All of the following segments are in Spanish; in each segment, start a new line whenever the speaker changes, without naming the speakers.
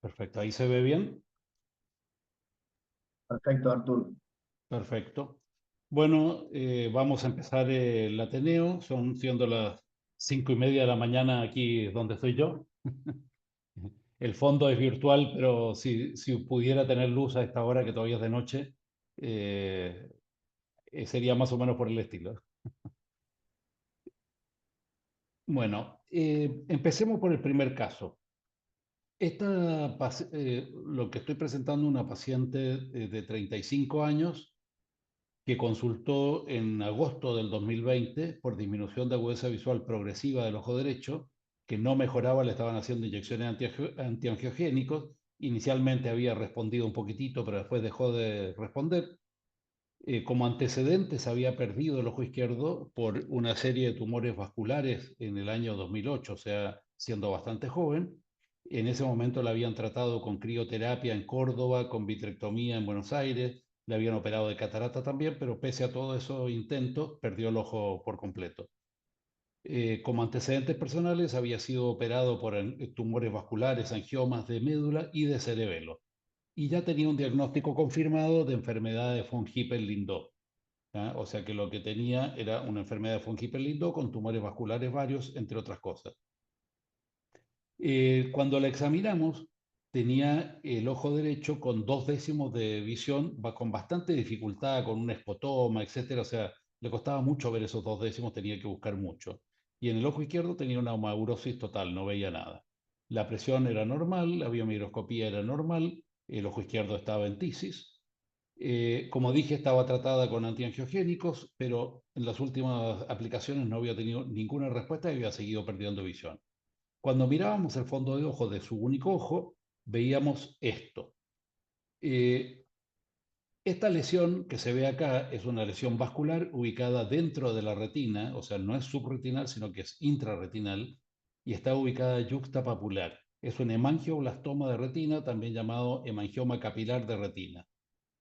Perfecto. ¿Ahí se ve bien?
Perfecto, Artur.
Perfecto. Bueno, vamos a empezar el Ateneo. Son siendo las 5:30 de la mañana aquí donde estoy yo. El fondo es virtual, pero si pudiera tener luz a esta hora, que todavía es de noche, eh, sería más o menos por el estilo. Bueno, empecemos por el primer caso. Lo que estoy presentando, una paciente de 35 años que consultó en agosto del 2020 por disminución de agudeza visual progresiva del ojo derecho, que no mejoraba, le estaban haciendo inyecciones antiangiogénicos. Inicialmente había respondido un poquitito, pero después dejó de responder. Como antecedentes, había perdido el ojo izquierdo por una serie de tumores vasculares en el año 2008, o sea, siendo bastante joven. En ese momento la habían tratado con crioterapia en Córdoba, con vitrectomía en Buenos Aires, le habían operado de catarata también, pero pese a todos esos intentos, perdió el ojo por completo. Como antecedentes personales, había sido operado por tumores vasculares, angiomas de médula y de cerebelo. Y ya tenía un diagnóstico confirmado de enfermedad de von Hippel-Lindau. ¿Ah? O sea que lo que tenía era una enfermedad de von Hippel-Lindau con tumores vasculares varios, entre otras cosas. Cuando la examinamos, tenía el ojo derecho con 2/10 de visión, con bastante dificultad, con un escotoma, etcétera. O sea, le costaba mucho ver esos 2/10, tenía que buscar mucho. Y en el ojo izquierdo tenía una omaurosis total, no veía nada. La presión era normal, la biomigroscopía era normal, el ojo izquierdo estaba en tisis. Como dije, estaba tratada con antiangiogénicos, pero en las últimas aplicaciones no había tenido ninguna respuesta y había seguido perdiendo visión. Cuando mirábamos el fondo de ojo de su único ojo, veíamos esto. Eh, esta lesión que se ve acá es una lesión vascular ubicada dentro de la retina, o sea, no es subretinal, sino que es intrarretinal, y está ubicada yuxtapapular. Es un hemangioblastoma de retina, también llamado hemangioma capilar de retina.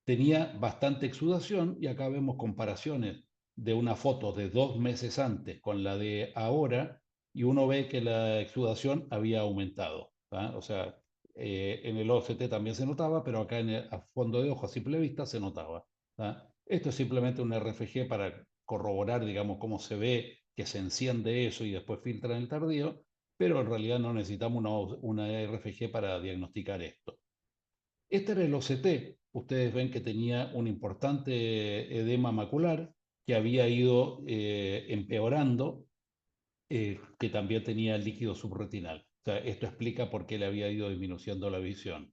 Tenía bastante exudación y acá vemos comparaciones de una foto de 2 meses antes con la de ahora y uno ve que la exudación había aumentado. ¿Ah? O sea, en el OCT también se notaba, pero acá a fondo de ojo a simple vista se notaba. ¿Ah? Esto es simplemente un RFG para corroborar, digamos, cómo se ve que se enciende eso y después filtra en el tardío, pero en realidad no necesitamos una RFG para diagnosticar esto. Este era el OCT. Ustedes ven que tenía un importante edema macular que había ido empeorando, que también tenía líquido subretinal. O sea, esto explica por qué le había ido disminuyendo la visión.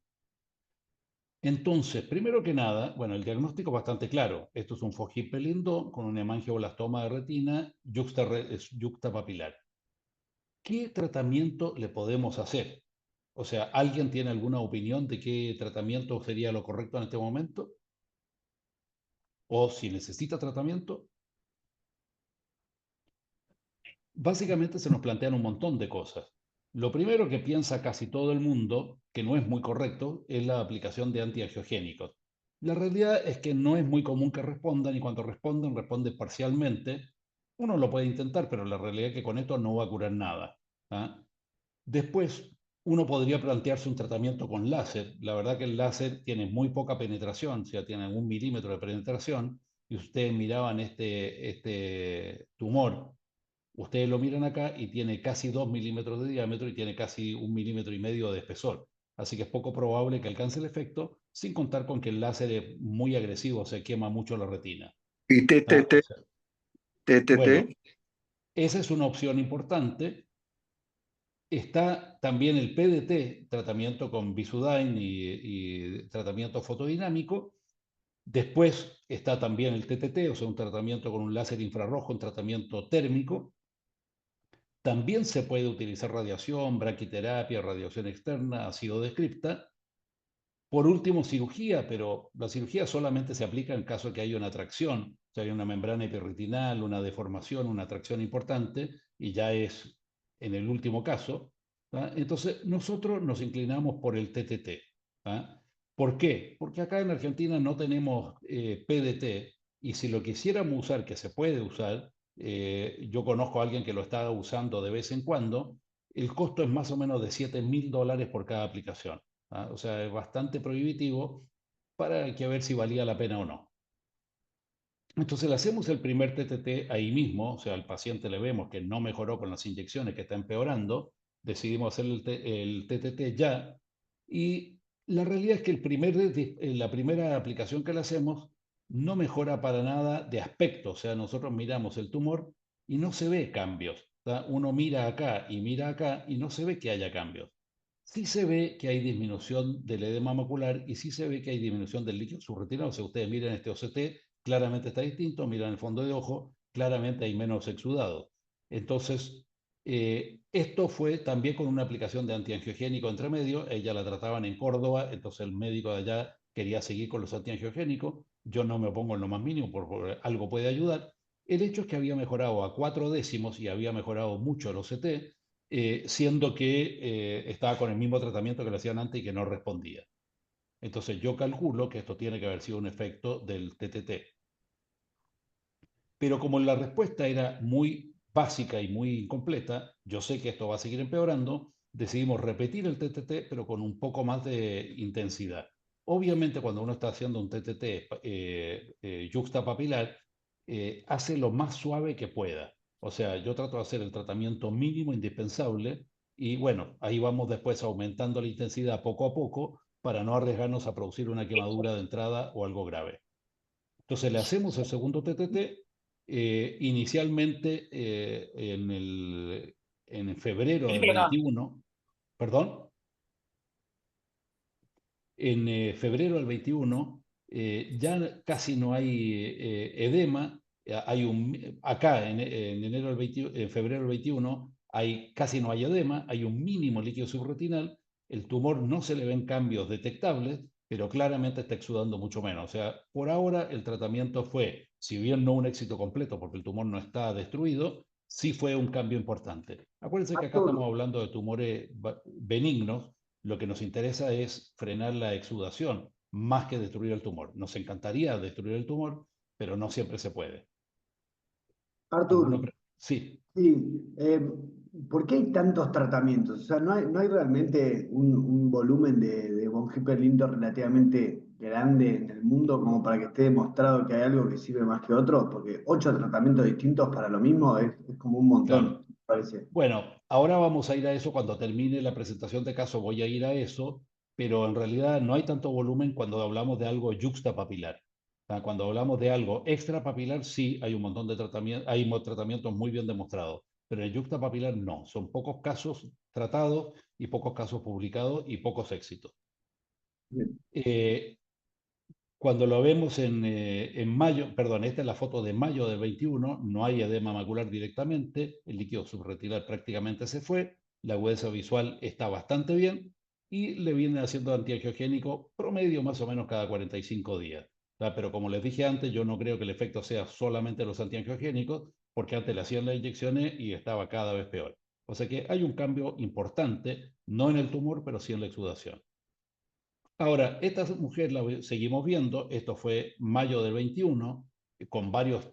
Entonces, primero que nada, bueno, el diagnóstico es bastante claro. Esto es un von Hippel-Lindau con un hemangioblastoma de retina yuxtapapilar. ¿Qué tratamiento le podemos hacer? O sea, ¿alguien tiene alguna opinión de qué tratamiento sería lo correcto en este momento? O si necesita tratamiento. Básicamente se nos plantean un montón de cosas. Lo primero que piensa casi todo el mundo, que no es muy correcto, es la aplicación de antiangiogénicos. La realidad es que no es muy común que respondan y cuando responden, responden parcialmente. Uno lo puede intentar, pero la realidad es que con esto no va a curar nada. ¿Ah? Después, uno podría plantearse un tratamiento con láser. La verdad que el láser tiene muy poca penetración, o sea, tiene 1 milímetro de penetración. Y ustedes miraban este tumor, ustedes lo miran acá y tiene casi 2 milímetros de diámetro y tiene casi 1,5 milímetros de espesor. Así que es poco probable que alcance el efecto, sin contar con que el láser es muy agresivo, se quema mucho la retina.
¿Y
¿Ah? O
TTT?
sea, bueno,
TTT.
esa es una opción importante. Está también el PDT, tratamiento con Visudyne y tratamiento fotodinámico. Después está también el TTT, o sea, un tratamiento con un láser infrarrojo, un tratamiento térmico. También se puede utilizar radiación, braquiterapia, radiación externa, ácido descripta. Por último, cirugía, pero la cirugía solamente se aplica en caso de que haya una atracción, o sea, hay una membrana hiperretinal, una deformación, una atracción importante, y ya es en el último caso. ¿Ah? Entonces, nosotros nos inclinamos por el TTT. ¿Ah? ¿Por qué? Porque acá en Argentina no tenemos PDT, y si lo quisiéramos usar, que se puede usar, yo conozco a alguien que lo está usando de vez en cuando, el costo es más o menos de $7.000 por cada aplicación. ¿ah? O sea, es bastante prohibitivo para que a ver si valía la pena o no. Entonces le hacemos el primer TTT ahí mismo, o sea, al paciente le vemos que no mejoró con las inyecciones, que está empeorando, decidimos hacer el TTT ya, y la realidad es que la primera aplicación que le hacemos no mejora para nada de aspecto, o sea, nosotros miramos el tumor y no se ve cambios. ¿Tá? Uno mira acá y no se ve que haya cambios. Sí se ve que hay disminución del edema macular y sí se ve que hay disminución del líquido subretinal. O sea, ustedes miren este OCT, claramente está distinto, miran el fondo de ojo, claramente hay menos exudado. Entonces, esto fue también con una aplicación de antiangiogénico entre medio. Ella la trataban en Córdoba, entonces el médico de allá quería seguir con los antiangiogénicos. Yo no me opongo en lo más mínimo, porque algo puede ayudar. El hecho es que había mejorado a 4 décimos y había mejorado mucho el OCT, siendo que estaba con el mismo tratamiento que le hacían antes y que no respondía. Entonces yo calculo que esto tiene que haber sido un efecto del TTT. Pero como la respuesta era muy básica y muy incompleta, yo sé que esto va a seguir empeorando, decidimos repetir el TTT, pero con un poco más de intensidad. Obviamente, cuando uno está haciendo un TTT yuxtapapilar, hace lo más suave que pueda. O sea, yo trato de hacer el tratamiento mínimo indispensable y bueno, ahí vamos después aumentando la intensidad poco a poco para no arriesgarnos a producir una quemadura de entrada o algo grave. Entonces le hacemos el segundo TTT, inicialmente en febrero
Sí,
del
perdón.
21, perdón, en febrero del 21 ya casi no hay edema, acá en enero del 20 en febrero del 21 casi no hay edema, hay un mínimo líquido subretinal, el tumor no se le ven cambios detectables, pero claramente está exudando mucho menos. O sea, por ahora el tratamiento fue, si bien no un éxito completo porque el tumor no está destruido, sí fue un cambio importante. Acuérdense que acá estamos
Artur,
hablando de tumores benignos, lo que nos interesa es frenar la exudación más que destruir el tumor. Nos encantaría destruir el tumor, pero no siempre se puede.
Artur,
¿Alguna Sí,
sí, ¿por qué hay tantos tratamientos? O sea, no hay realmente un volumen de von Hippel-Lindor relativamente grande en el mundo como para que esté demostrado que hay algo que sirve más que otro, porque 8 tratamientos distintos para lo mismo es como un
claro.
montón, me parece.
Bueno, ahora vamos a ir a eso cuando termine la presentación de caso, voy a ir a eso, pero en realidad no hay tanto volumen cuando hablamos de algo yuxtapapilar. O sea, cuando hablamos de algo extrapapilar, sí hay un montón de tratamientos, tratamientos muy bien demostrados, pero en el yuxtapapilar no, son pocos casos tratados y pocos casos publicados y pocos éxitos.
Bien.
Eh, Cuando lo vemos en mayo, perdón, esta es la foto de mayo del 21, no hay edema macular directamente, el líquido subretinar prácticamente se fue, la agudeza visual está bastante bien y le viene haciendo antiangiogénico promedio más o menos cada 45 días. ¿Tá? Pero como les dije antes, yo no creo que el efecto sea solamente los antiangiogénicos, porque antes le hacían las inyecciones y estaba cada vez peor. O sea que hay un cambio importante, no en el tumor, pero sí en la exudación. Ahora, esta mujer la seguimos viendo, esto fue mayo del 21, con varios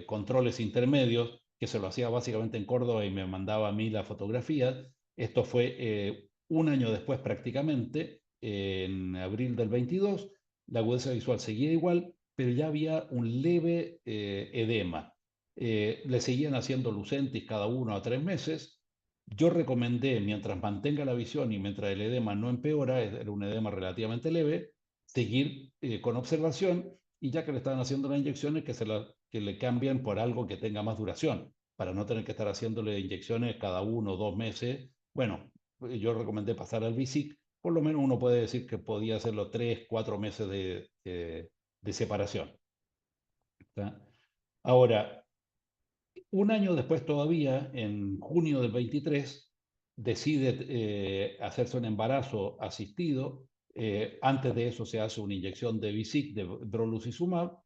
controles intermedios, que se lo hacía básicamente en Córdoba y me mandaba a mí la fotografía. Esto fue un año después prácticamente, en abril del 22, la agudeza visual seguía igual, pero ya había un leve edema. Le seguían haciendo Lucentis cada 1 a 3 meses. Yo recomendé, mientras mantenga la visión y mientras el edema no empeora, era un edema relativamente leve, seguir con observación y ya que le estaban haciendo las inyecciones, que le cambien por algo que tenga más duración, para no tener que estar haciéndole inyecciones cada 1 o 2 meses. Bueno, yo recomendé pasar al BISIC, por lo menos uno puede decir que podía hacerlo 3, 4 meses de separación. ¿Tá? Ahora, un año después todavía, en junio del 23, decide hacerse un embarazo asistido. Antes de eso se hace una inyección de Visic, de brolucizumab,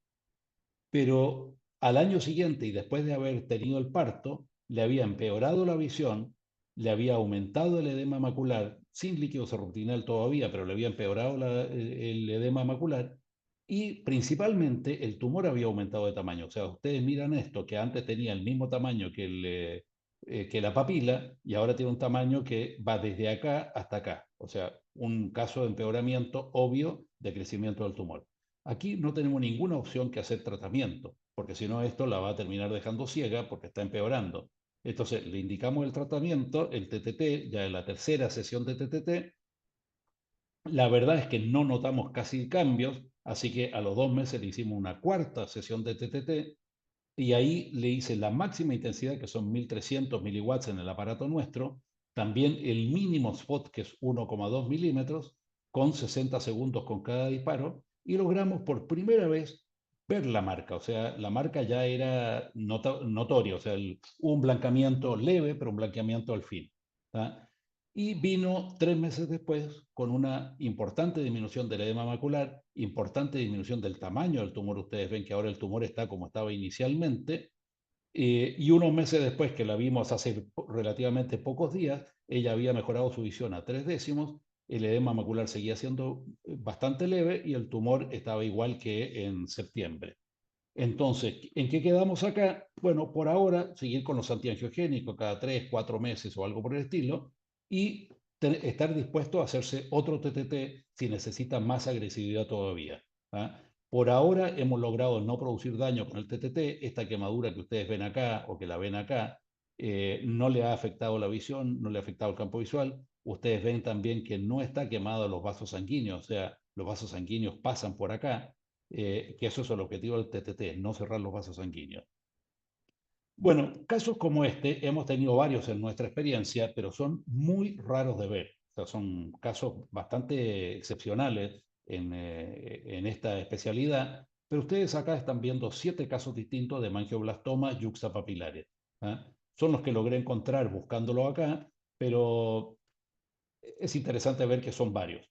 pero al año siguiente y después de haber tenido el parto, le había empeorado la visión, le había aumentado el edema macular, sin líquido subretinal todavía, pero le había empeorado el edema macular y principalmente el tumor había aumentado de tamaño. O sea, ustedes miran esto, que antes tenía el mismo tamaño que la papila y ahora tiene un tamaño que va desde acá hasta acá. o sea, un caso de empeoramiento obvio de crecimiento del tumor. Aquí no tenemos ninguna opción que hacer tratamiento, porque si no esto la va a terminar dejando ciega porque está empeorando. Entonces le indicamos el tratamiento, el TTT, ya en la tercera sesión de TTT. La verdad es que no notamos casi cambios, así que a los 2 meses le hicimos una cuarta sesión de TTT y ahí le hice la máxima intensidad, que son 1300 miliwatts en el aparato nuestro, también el mínimo spot, que es 1,2 milímetros, con 60 segundos con cada disparo, y logramos por primera vez ver la marca. O sea, la marca ya era notoria, o sea, un blanqueamiento leve, pero un blanqueamiento al fin. ¿Tá? Y vino 3 meses después con una importante disminución del edema macular, importante disminución del tamaño del tumor. Ustedes ven que ahora el tumor está como estaba inicialmente. Y unos meses después, que la vimos hace relativamente pocos días, ella había mejorado su visión a 3 décimos, el edema macular seguía siendo bastante leve y el tumor estaba igual que en septiembre. Entonces, ¿en qué quedamos acá? Bueno, por ahora, seguir con los antiangiogénicos cada 3, 4 meses o algo por el estilo y estar dispuesto a hacerse otro TTT si necesita más agresividad todavía. ¿Ah? Por ahora hemos logrado no producir daño con el TTT. Esta quemadura que ustedes ven acá o que la ven acá no le ha afectado la visión, no le ha afectado el campo visual. Ustedes ven también que no está quemado los vasos sanguíneos, o sea, los vasos sanguíneos pasan por acá, que eso es el objetivo del TTT, no cerrar los vasos sanguíneos. Bueno, casos como este hemos tenido varios en nuestra experiencia, pero son muy raros de ver. O sea, son casos bastante excepcionales en esta especialidad, pero ustedes acá están viendo 7 casos distintos de mangioblastomas yuxtapapilares. ¿Ah? Son los que logré encontrar buscándolo acá, pero es interesante ver que son varios.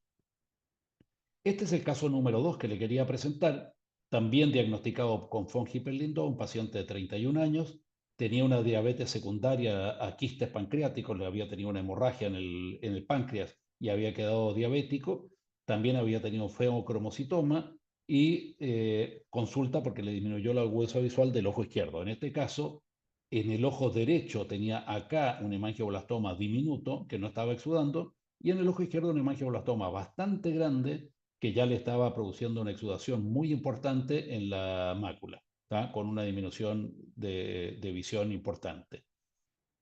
Este es el caso número 2 que le quería presentar, también diagnosticado con von Hippel-Lindau, un paciente de 31 años, tenía una diabetes secundaria a quistes pancreáticos, le había tenido una hemorragia en el páncreas y había quedado diabético, también había tenido feocromocitoma y consulta porque le disminuyó la hueso visual del ojo izquierdo. En este caso, en el ojo derecho tenía acá un hemangioblastoma diminuto que no estaba exudando y en el ojo izquierdo un hemangioblastoma bastante grande que ya le estaba produciendo una exudación muy importante en la mácula, ¿tá? Con una disminución de visión importante.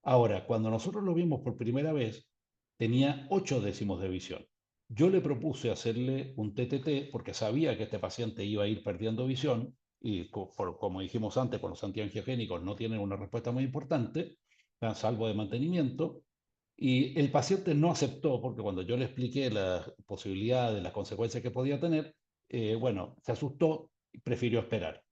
Ahora, cuando nosotros lo vimos por primera vez, tenía 8 décimos de visión. Yo le propuse hacerle un TTT porque sabía que este paciente iba a ir perdiendo visión y como dijimos antes, con los antiangiogénicos no tienen una respuesta muy importante, salvo de mantenimiento, y el paciente no aceptó porque cuando yo le expliqué las posibilidades, las consecuencias que podía tener, bueno, se asustó y prefirió esperar.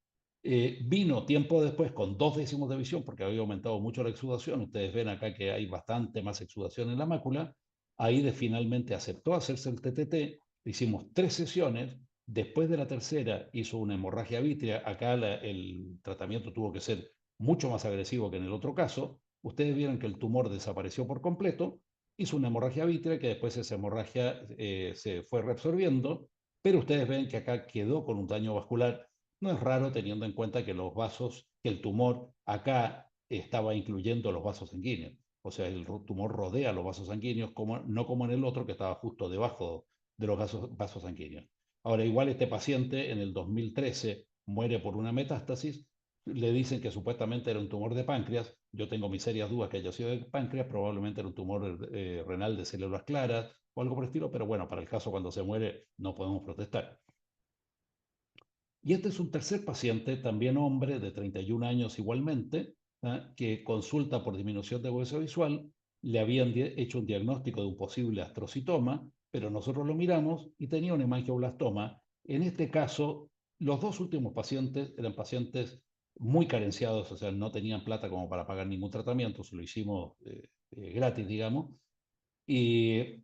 Vino tiempo después con 2 décimos de visión porque había aumentado mucho la exudación. Ustedes ven acá que hay bastante más exudación en la mácula. Ahí finalmente aceptó hacerse el TTT. Hicimos 3 sesiones. Después de la tercera hizo una hemorragia vítrea. Acá el tratamiento tuvo que ser mucho más agresivo que en el otro caso. Ustedes vieron que el tumor desapareció por completo. Hizo una hemorragia vítrea que después esa hemorragia se fue reabsorbiendo. Pero ustedes ven que acá quedó con un daño vascular. No es raro teniendo en cuenta que los vasos, que el tumor acá estaba incluyendo los vasos sanguíneos. O sea, el tumor rodea los vasos sanguíneos, no como en el otro que estaba justo debajo de los vasos sanguíneos. Ahora, igual este paciente en el 2013 muere por una metástasis. Le dicen que supuestamente era un tumor de páncreas. Yo tengo mis serias dudas que haya sido de páncreas. Probablemente era un tumor renal de células claras o algo por el estilo. Pero bueno, para el caso cuando se muere no podemos protestar. Y este es un tercer paciente, también hombre de 31 años igualmente, que consulta por disminución de hueso visual. Le habían hecho un diagnóstico de un posible astrocitoma, pero nosotros lo miramos y tenía un hemangioblastoma. En este caso, los 2 últimos pacientes eran pacientes muy carenciados, o sea, no tenían plata como para pagar ningún tratamiento, se lo hicimos gratis, digamos. Y,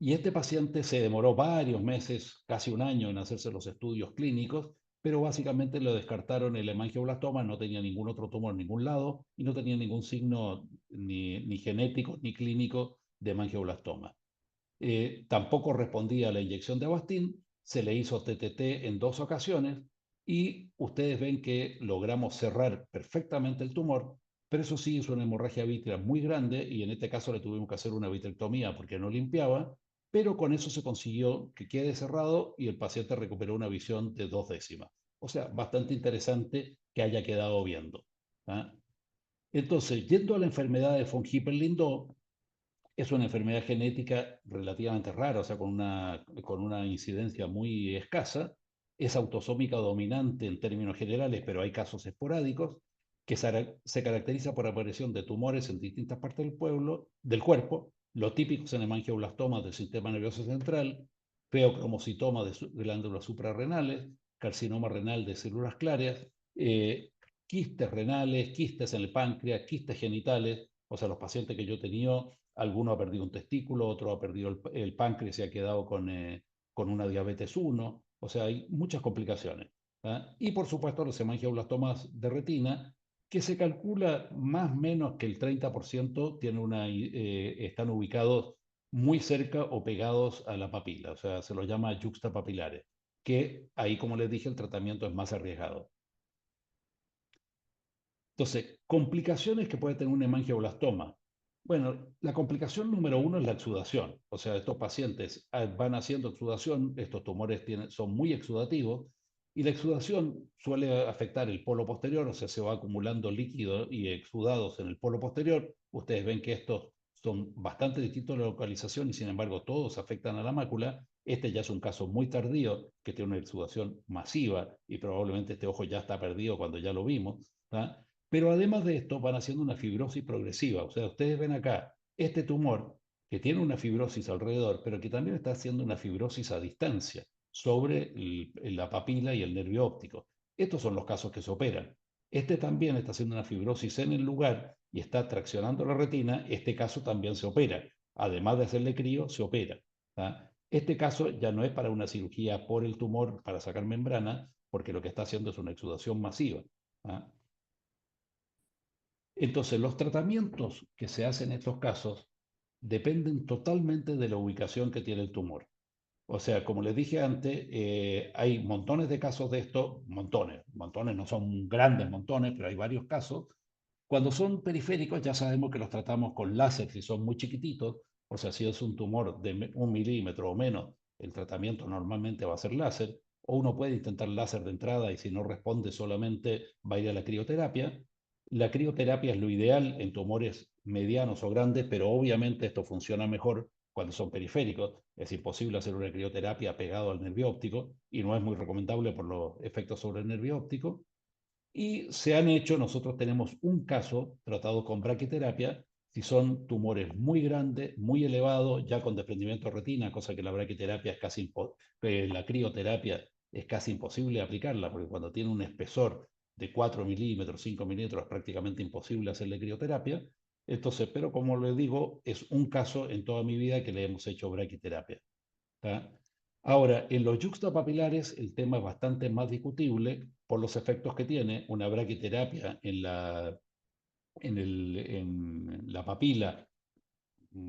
y este paciente se demoró varios meses, casi un año, en hacerse los estudios clínicos, pero básicamente lo descartaron el hemangioblastoma, no tenía ningún otro tumor en ningún lado y no tenía ningún signo ni genético ni clínico de hemangioblastoma. Tampoco respondía a la inyección de Avastin, se le hizo TTT en 2 ocasiones y ustedes ven que logramos cerrar perfectamente el tumor, pero eso sí hizo una hemorragia vítrea muy grande y en este caso le tuvimos que hacer una vitrectomía porque no limpiaba pero con eso se consiguió que quede cerrado y el paciente recuperó una visión de 2 décimas. O sea, bastante interesante que haya quedado viendo. ¿Ah? Entonces, yendo a la enfermedad de von Hippel-Lindau, es una enfermedad genética relativamente rara, o sea, con una incidencia muy escasa. Es autosómica dominante en términos generales, pero hay casos esporádicos, que se caracteriza por aparición de tumores en distintas partes del cuerpo, lo típico en hemangioblastomas del sistema nervioso central, feocromocitoma de glándulas suprarrenales, carcinoma renal de células claras, eh, quistes renales, quistes en el páncreas, quistes genitales, o sea, los pacientes que yo he tenido, alguno ha perdido un testículo, otro ha perdido el páncreas y ha quedado con una diabetes 1, o sea, hay muchas complicaciones. ¿Ah? Y por supuesto los hemangioblastomas de retina, que se calcula más o menos que el 30% están ubicados muy cerca o pegados a la papila, o sea, se los llama yuxtapapilares, que ahí, como les dije, el tratamiento es más arriesgado. Entonces, complicaciones que puede tener un hemangioblastoma. Bueno, la complicación número uno es la exudación. O sea, estos pacientes van haciendo exudación, estos tumores son muy exudativos, y la exudación suele afectar el polo posterior, o sea, se va acumulando líquido y exudados en el polo posterior. Ustedes ven que estos son bastante distintos de la localización y sin embargo todos afectan a la mácula. Este ya es un caso muy tardío que tiene una exudación masiva y probablemente este ojo ya está perdido cuando ya lo vimos. ¿Tá? Pero además de esto, van haciendo una fibrosis progresiva. O sea, ustedes ven acá este tumor que tiene una fibrosis alrededor, pero que también está haciendo una fibrosis a distancia sobre la papila y el nervio óptico. Estos son los casos que se operan. Este también está haciendo una fibrosis en el lugar y está traccionando la retina. Este caso también se opera. Además de hacerle crío, se opera. ¿Tá? Este caso ya no es para una cirugía por el tumor para sacar membrana, porque lo que está haciendo es una exudación masiva. ¿Ah? Entonces, los tratamientos que se hacen en estos casos dependen totalmente de la ubicación que tiene el tumor. O sea, como les dije antes, hay montones de casos de esto, montones, no son grandes montones, pero hay varios casos. Cuando son periféricos ya sabemos que los tratamos con láser si son muy chiquititos, o sea, si es un tumor de 1 milímetro o menos, el tratamiento normalmente va a ser láser, o uno puede intentar láser de entrada y si no responde solamente va a ir a la crioterapia. La crioterapia es lo ideal en tumores medianos o grandes, pero obviamente esto funciona mejor cuando son periféricos. Es imposible hacer una crioterapia pegado al nervio óptico y no es muy recomendable por los efectos sobre el nervio óptico. Y se han hecho, nosotros tenemos un caso tratado con braquiterapia, si son tumores muy grandes, muy elevados, ya con desprendimiento de retina, cosa que la braquiterapia es la crioterapia es casi imposible aplicarla, porque cuando tiene un espesor de 4 milímetros, 5 milímetros, es prácticamente imposible hacerle crioterapia. Entonces, pero como les digo, es un caso en toda mi vida que le hemos hecho braquiterapia. ¿Tá? Ahora, en los yuxtapapilares el tema es bastante más discutible por los efectos que tiene una braquiterapia en la papila.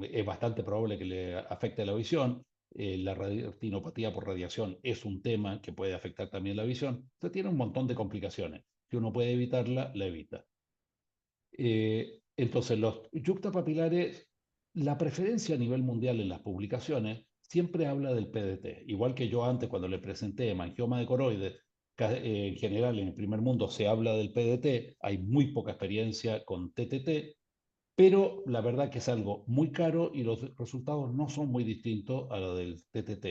Es bastante probable que le afecte la visión. La retinopatía por radiación es un tema que puede afectar también la visión. Entonces tiene un montón de complicaciones. Si uno puede evitarla, la evita. Entonces, los yuxtapapilares, la preferencia a nivel mundial en las publicaciones siempre habla del PDT. Igual que yo antes, cuando le presenté hemangioma de coroides, en general en el primer mundo se habla del PDT, hay muy poca experiencia con TTT, pero la verdad que es algo muy caro y los resultados no son muy distintos a lo del TTT.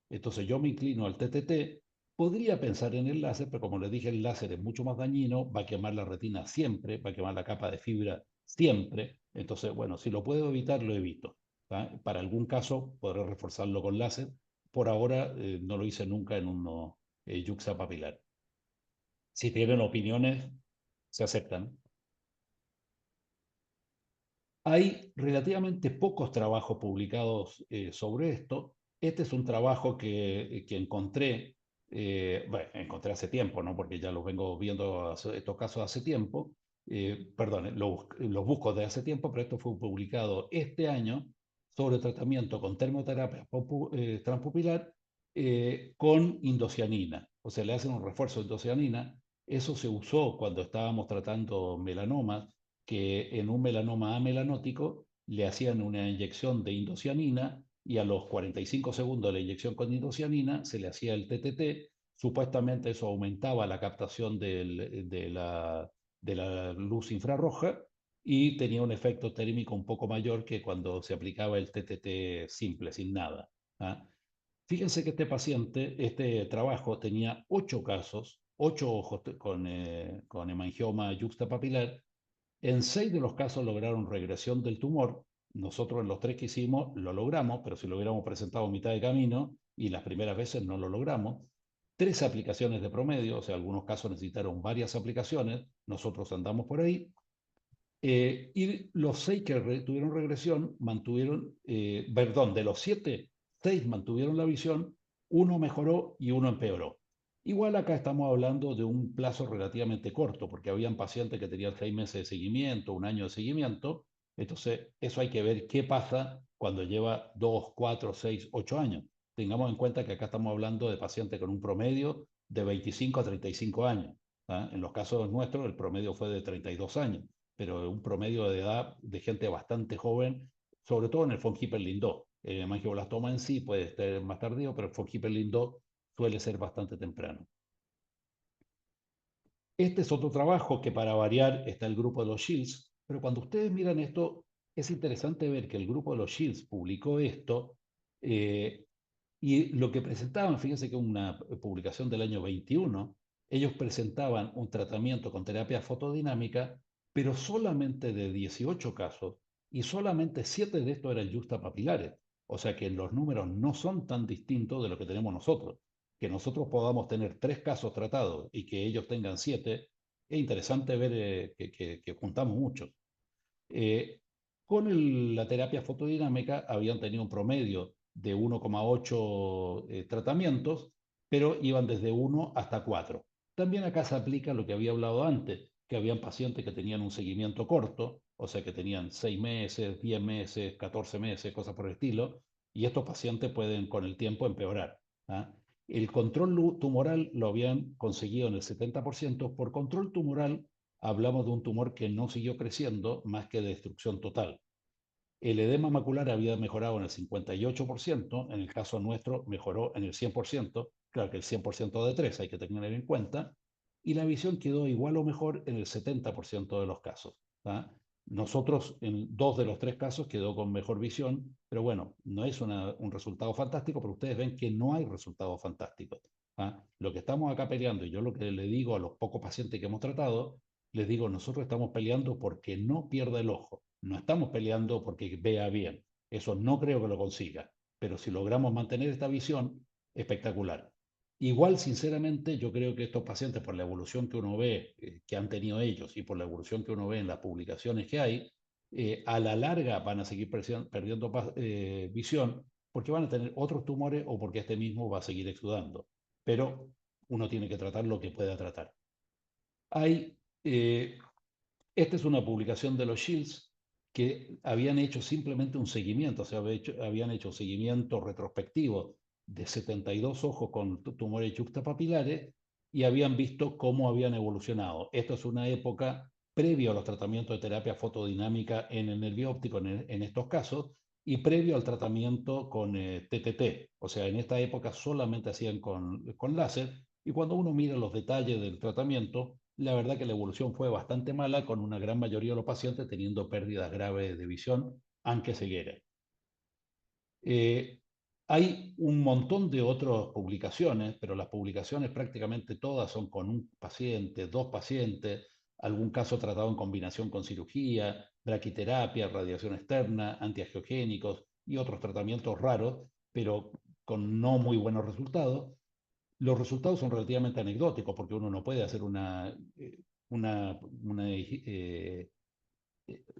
Entonces yo me inclino al TTT, podría pensar en el láser, pero como les dije, el láser es mucho más dañino, va a quemar la retina siempre, va a quemar la capa de fibra siempre. Entonces, bueno, si lo puedo evitar, lo evito. ¿Tá? Para algún caso podré reforzarlo con láser. Por ahora no lo hice nunca en un yuxapapilar. Si tienen opiniones, se aceptan. Hay relativamente pocos trabajos publicados sobre esto. Este es un trabajo que encontré, bueno, encontré hace tiempo, ¿no? Porque ya los vengo viendo estos casos hace tiempo. Perdón, los busco de hace tiempo, pero esto fue publicado este año sobre tratamiento con termoterapia transpupilar con indocianina. O sea, le hacen un refuerzo de indocianina. Eso se usó cuando estábamos tratando melanomas que en un melanoma amelanótico le hacían una inyección de indocianina y a los 45 segundos de la inyección con indocianina se le hacía el TTT. Supuestamente eso aumentaba la captación de la luz infrarroja y tenía un efecto térmico un poco mayor que cuando se aplicaba el TTT simple, sin nada. ¿Ah? Fíjense que este paciente, este trabajo tenía 8 casos, 8 ojos con hemangioma yuxtapapilar. En 6 de los casos lograron regresión del tumor. Nosotros en los 3 que hicimos lo logramos, pero si lo hubiéramos presentado a mitad de camino y las primeras veces no lo logramos. 3 aplicaciones de promedio, o sea, algunos casos necesitaron varias aplicaciones, nosotros andamos por ahí. Y los 6 que tuvieron regresión mantuvieron, perdón, de los 7, 6 mantuvieron la visión, uno mejoró y uno empeoró. Igual acá estamos hablando de un plazo relativamente corto, porque habían pacientes que tenían 6 meses de seguimiento, un año de seguimiento. Entonces, eso hay que ver qué pasa cuando lleva 2, 4, 6, 8 años. Tengamos en cuenta que acá estamos hablando de pacientes con un promedio de 25 a 35 años. ¿Ah? En los casos nuestros, el promedio fue de 32 años, pero un promedio de edad de gente bastante joven, sobre todo en el von Hippel-Lindau. El angioblastoma en sí puede estar más tardío, pero el von Hippel-Lindau suele ser bastante temprano. Este es otro trabajo que para variar está el grupo de los Shields, pero cuando ustedes miran esto, es interesante ver que el grupo de los Shields publicó esto y lo que presentaban, fíjense que una publicación del año 21, ellos presentaban un tratamiento con terapia fotodinámica, pero solamente de 18 casos y solamente 7 de estos eran yuxtapapilares. O sea que los números no son tan distintos de lo que tenemos nosotros. Que nosotros podamos tener 3 casos tratados y que ellos tengan 7, es interesante ver que juntamos muchos. Eh, con la terapia fotodinámica habían tenido un promedio de 1,8 tratamientos, pero iban desde 1 hasta 4. También acá se aplica lo que había hablado antes, que habían pacientes que tenían un seguimiento corto, o sea que tenían 6 meses, 10 meses, 14 meses, cosas por el estilo, y estos pacientes pueden con el tiempo empeorar. ¿Ah? El control tumoral lo habían conseguido en el 70%. Por control tumoral hablamos de un tumor que no siguió creciendo más que de destrucción total. El edema macular había mejorado en el 58%, en el caso nuestro mejoró en el 100%, claro que el 100% de 3 hay que tener en cuenta, y la visión quedó igual o mejor en el 70% de los casos. ¿Ah? Nosotros en 2 de los 3 casos quedó con mejor visión, pero bueno, no es un resultado fantástico, pero ustedes ven que no hay resultados fantásticos. ¿Ah? Lo que estamos acá peleando, y yo lo que le digo a los pocos pacientes que hemos tratado, les digo, nosotros estamos peleando porque no pierda el ojo, no estamos peleando porque vea bien, eso no creo que lo consiga, pero si logramos mantener esta visión, espectacular. Igual, sinceramente, yo creo que estos pacientes, por la evolución que uno ve, que han tenido ellos y por la evolución que uno ve en las publicaciones que hay, a la larga van a seguir perdiendo visión porque van a tener otros tumores o porque este mismo va a seguir exudando. Pero uno tiene que tratar lo que pueda tratar. Hay esta es una publicación de los Shields que habían hecho simplemente un seguimiento, o sea, habían hecho seguimiento retrospectivo de 72 ojos con tumores yuxtapapilares y habían visto cómo habían evolucionado. Esto es una época previo a los tratamientos de terapia fotodinámica en el nervio óptico en estos casos y previo al tratamiento con TTT. O sea, en esta época solamente hacían con láser y cuando uno mira los detalles del tratamiento, la verdad que la evolución fue bastante mala, con una gran mayoría de los pacientes teniendo pérdidas graves de visión, aunque ceguera. Eh, Hay un montón de otras publicaciones, pero las publicaciones prácticamente todas son con un paciente, 2 pacientes, algún caso tratado en combinación con cirugía, braquiterapia, radiación externa, antiangiogénicos y otros tratamientos raros, pero con no muy buenos resultados. Los resultados son relativamente anecdóticos porque uno no puede hacer una, una,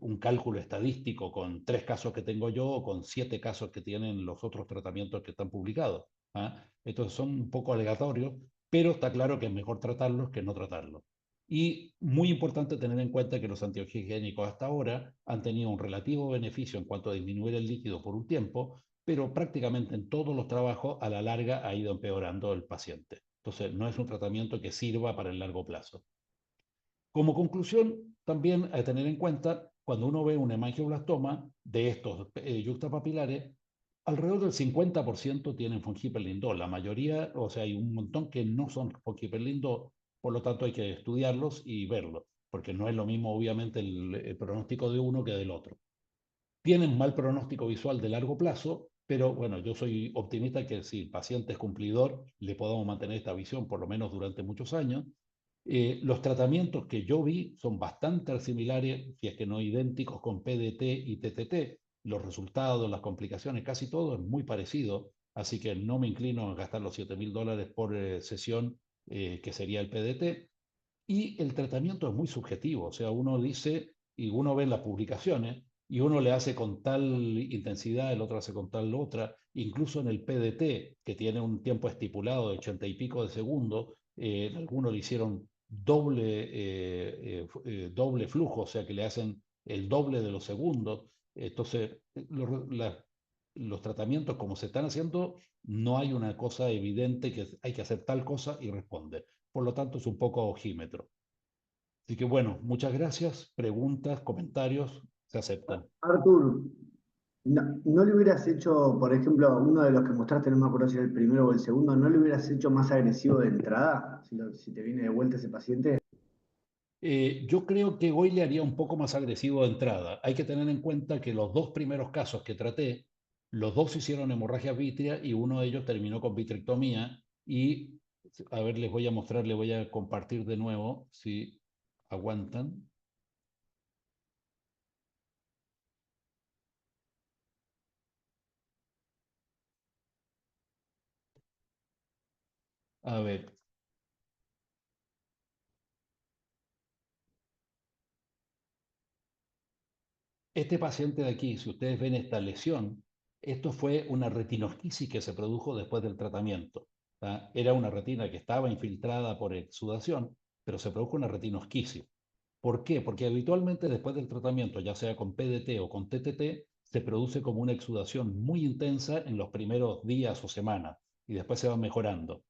un cálculo estadístico con 3 casos que tengo yo o con 7 casos que tienen los otros tratamientos que están publicados. ¿Ah? Entonces son un poco aleatorios, pero está claro que es mejor tratarlos que no tratarlos. Y muy importante tener en cuenta que los antiangiogénicos hasta ahora han tenido un relativo beneficio en cuanto a disminuir el líquido por un tiempo, pero prácticamente en todos los trabajos a la larga ha ido empeorando el paciente. Entonces no es un tratamiento que sirva para el largo plazo. Como conclusión, también a tener en cuenta, cuando uno ve un hemangioblastoma de estos yuxtapapilares, Alrededor del 50% tienen von Hippel-Lindau. La mayoría, o sea, hay un montón que no son von Hippel-Lindau, por lo tanto hay que estudiarlos y verlos, porque no es lo mismo, obviamente, el pronóstico de uno que del otro. Tienen mal pronóstico visual de largo plazo, pero bueno, yo soy optimista que si el paciente es cumplidor, le podamos mantener esta visión por lo menos durante muchos años. Los tratamientos que yo vi son bastante similares, si es que no idénticos, con PDT y TTT. Los resultados, las complicaciones, casi todo es muy parecido, así que no me inclino a gastar los $7.000 por sesión, que sería el PDT. Y el tratamiento es muy subjetivo, o sea, uno dice y uno ve las publicaciones y uno le hace con tal intensidad, el otro hace con tal otra, incluso en el PDT, que tiene un tiempo estipulado de 80 y pico de segundos, algunos le hicieron doble flujo, o sea que le hacen el doble de los segundos. Entonces, los tratamientos como se están haciendo, no hay una cosa evidente que hay que hacer tal cosa y responde. Por lo tanto, es un poco ojímetro. Así que bueno, muchas gracias. Preguntas, comentarios, se aceptan.
Artur, ¿no le hubieras hecho, por ejemplo, uno de los que mostraste, no me acuerdo si era el primero o el segundo, no le hubieras hecho más agresivo de entrada, si te viene de vuelta ese paciente?
Yo creo que hoy le haría un poco más agresivo de entrada. Hay que tener en cuenta que los dos primeros casos que traté, los dos hicieron hemorragia vítrea y uno de ellos terminó con vitrectomía. Y, a ver, les voy a mostrar, les voy a compartir de nuevo, si aguantan. A ver, este paciente de aquí, si ustedes ven esta lesión, esto fue una retinosquisis que se produjo después del tratamiento. ¿Tá? Era una retina que estaba infiltrada por exudación, pero se produjo una retinosquisis. ¿Por qué? Porque habitualmente después del tratamiento, ya sea con PDT o con TTT, se produce como una exudación muy intensa en los primeros días o semanas y después se va mejorando.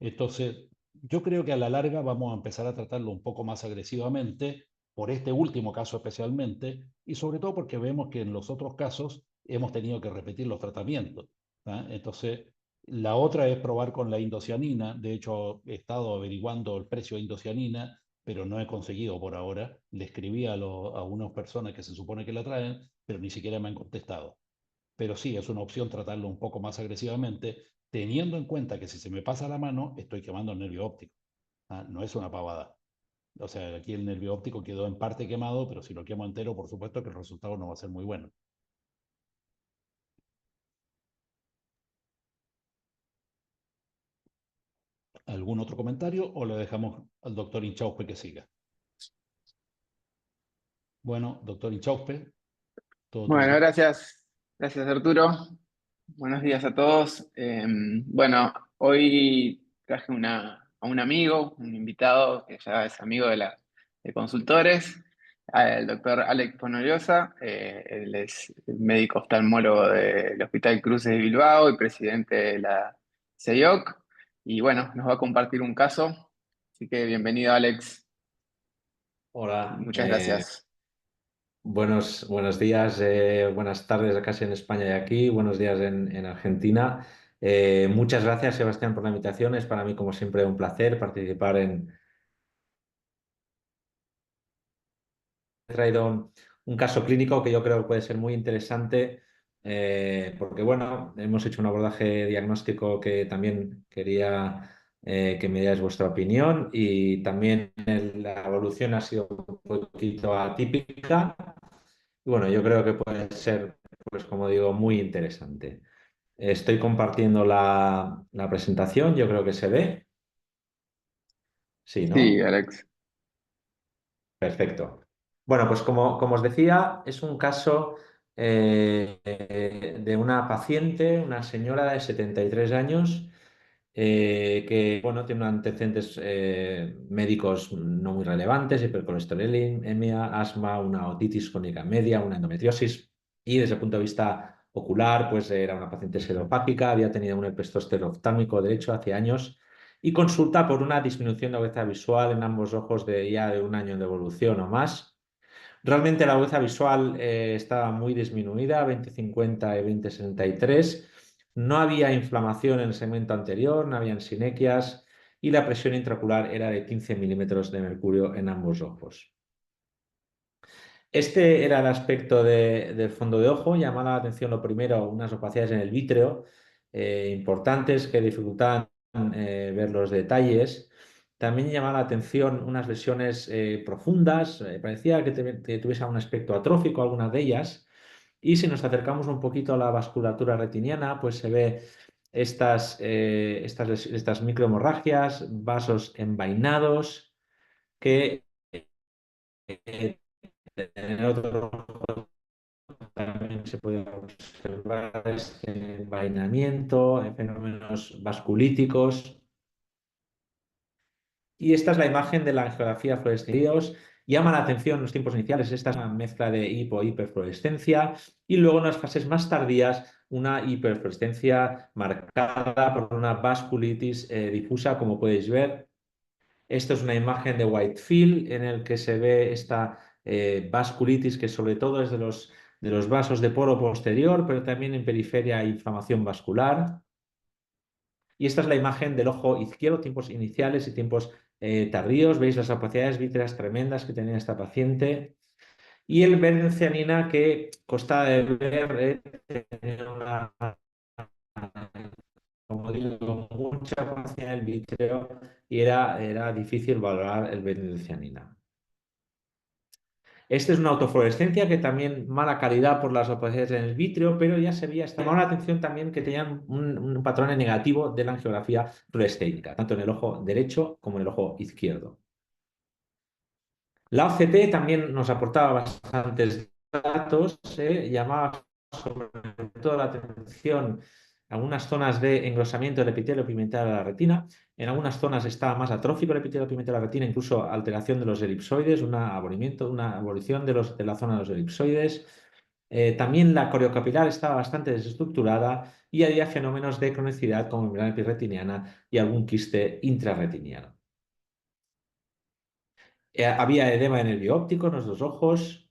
Entonces, yo creo que a la larga vamos a empezar a tratarlo un poco más agresivamente, por este último caso especialmente, y sobre todo porque vemos que en los otros casos hemos tenido que repetir los tratamientos. ¿Ah? Entonces, la otra es probar con la indocianina. De hecho, he estado averiguando el precio de indocianina, pero no he conseguido por ahora. Le escribí a unas personas que se supone que la traen, pero ni siquiera me han contestado. Pero sí, es una opción tratarlo un poco más agresivamente, teniendo en cuenta que si se me pasa la mano, estoy quemando el nervio óptico. ¿Ah? No es una pavada. O sea, aquí el nervio óptico quedó en parte quemado, pero si lo quemo entero, por supuesto que el resultado no va a ser muy bueno. ¿Algún otro comentario o le dejamos al doctor Inchauspe que siga? Bueno, doctor Inchauspe, todo
Bueno,
tuyo.
gracias. Gracias, Arturo. Buenos días a todos. Bueno, hoy traje a un amigo, un invitado que ya es amigo de consultores, el doctor Alex Ponoliosa. Él es el médico oftalmólogo del Hospital Cruces de Bilbao y presidente de la CEIOC. Y bueno, nos va a compartir un caso. Así que bienvenido, Alex.
Hola,
Muchas gracias.
buenos días, buenas tardes casi en España y aquí, buenos días en Argentina. Muchas gracias, Sebastián, por la invitación. Es para mí, como siempre, un placer participar en... He traído un caso clínico que yo creo que puede ser muy interesante, porque, bueno, hemos hecho un abordaje diagnóstico que también quería que me dierais vuestra opinión y también la evolución ha sido un poquito atípica. Y bueno, yo creo que puede ser, pues como digo, muy interesante. Estoy compartiendo la presentación, yo creo que se ve. Sí,
Sí,
¿no?
Alex.
Perfecto. Bueno, pues como os decía, es un caso de una paciente, una señora de 73 años, que bueno, tiene unos antecedentes médicos no muy relevantes: hipercolesterolemia, asma, una otitis crónica media, una endometriosis. Y desde el punto de vista ocular, pues era una paciente sedopápica, había tenido un herpes oftálmico derecho hace años y consulta por una disminución de agudeza visual en ambos ojos de ya de un año de evolución o más. Realmente la agudeza visual estaba muy disminuida, 20/50 y 20/63. No había inflamación en el segmento anterior, no habían sinequias y la presión intraocular era de 15 milímetros de mercurio en ambos ojos. Este era el aspecto del fondo de ojo. Llamaba la atención lo primero, unas opacidades en el vítreo importantes que dificultaban ver los detalles. También llamaba la atención unas lesiones profundas, parecía que tuviese un aspecto atrófico algunas de ellas. Y si nos acercamos un poquito a la vasculatura retiniana, pues se ve estas microhemorragias, vasos envainados que en el otro ojo también se puede observar este envainamiento, fenómenos vasculíticos. Y esta es la imagen de la angiografía fluoresceídos. Llama la atención en los tiempos iniciales esta mezcla de hiperfluorescencia y luego en las fases más tardías una hiperfluorescencia marcada por una vasculitis difusa, como podéis ver. Esto es una imagen de Whitefield en el que se ve esta vasculitis que sobre todo es de los vasos de poro posterior, pero también en periferia hay inflamación vascular. Y esta es la imagen del ojo izquierdo, tiempos iniciales y tiempos tardíos. Veis las opacidades vítreas tremendas que tenía esta paciente. Y el verde en cianina que costaba de ver, tenía una, como digo, mucha opacidad en el vítreo y era difícil valorar el verde de cianina. Esta es una autofluorescencia que también mala calidad por las opacidades en el vítreo, pero ya se veía, llamaba la atención también que tenían un patrón negativo de la angiografía fluorescénica, tanto en el ojo derecho como en el ojo izquierdo. La OCT también nos aportaba bastantes datos, llamaba sobre todo la atención algunas zonas de engrosamiento del epitelio pigmentado de la retina. En algunas zonas estaba más atrófico el epitelio pigmentado de la retina, incluso alteración de los elipsoides, una abolición de la zona de los elipsoides. También la coriocapilar estaba bastante desestructurada y había fenómenos de cronicidad como membrana epirretiniana y algún quiste intrarretiniano. Había edema en el nervio óptico en los dos ojos.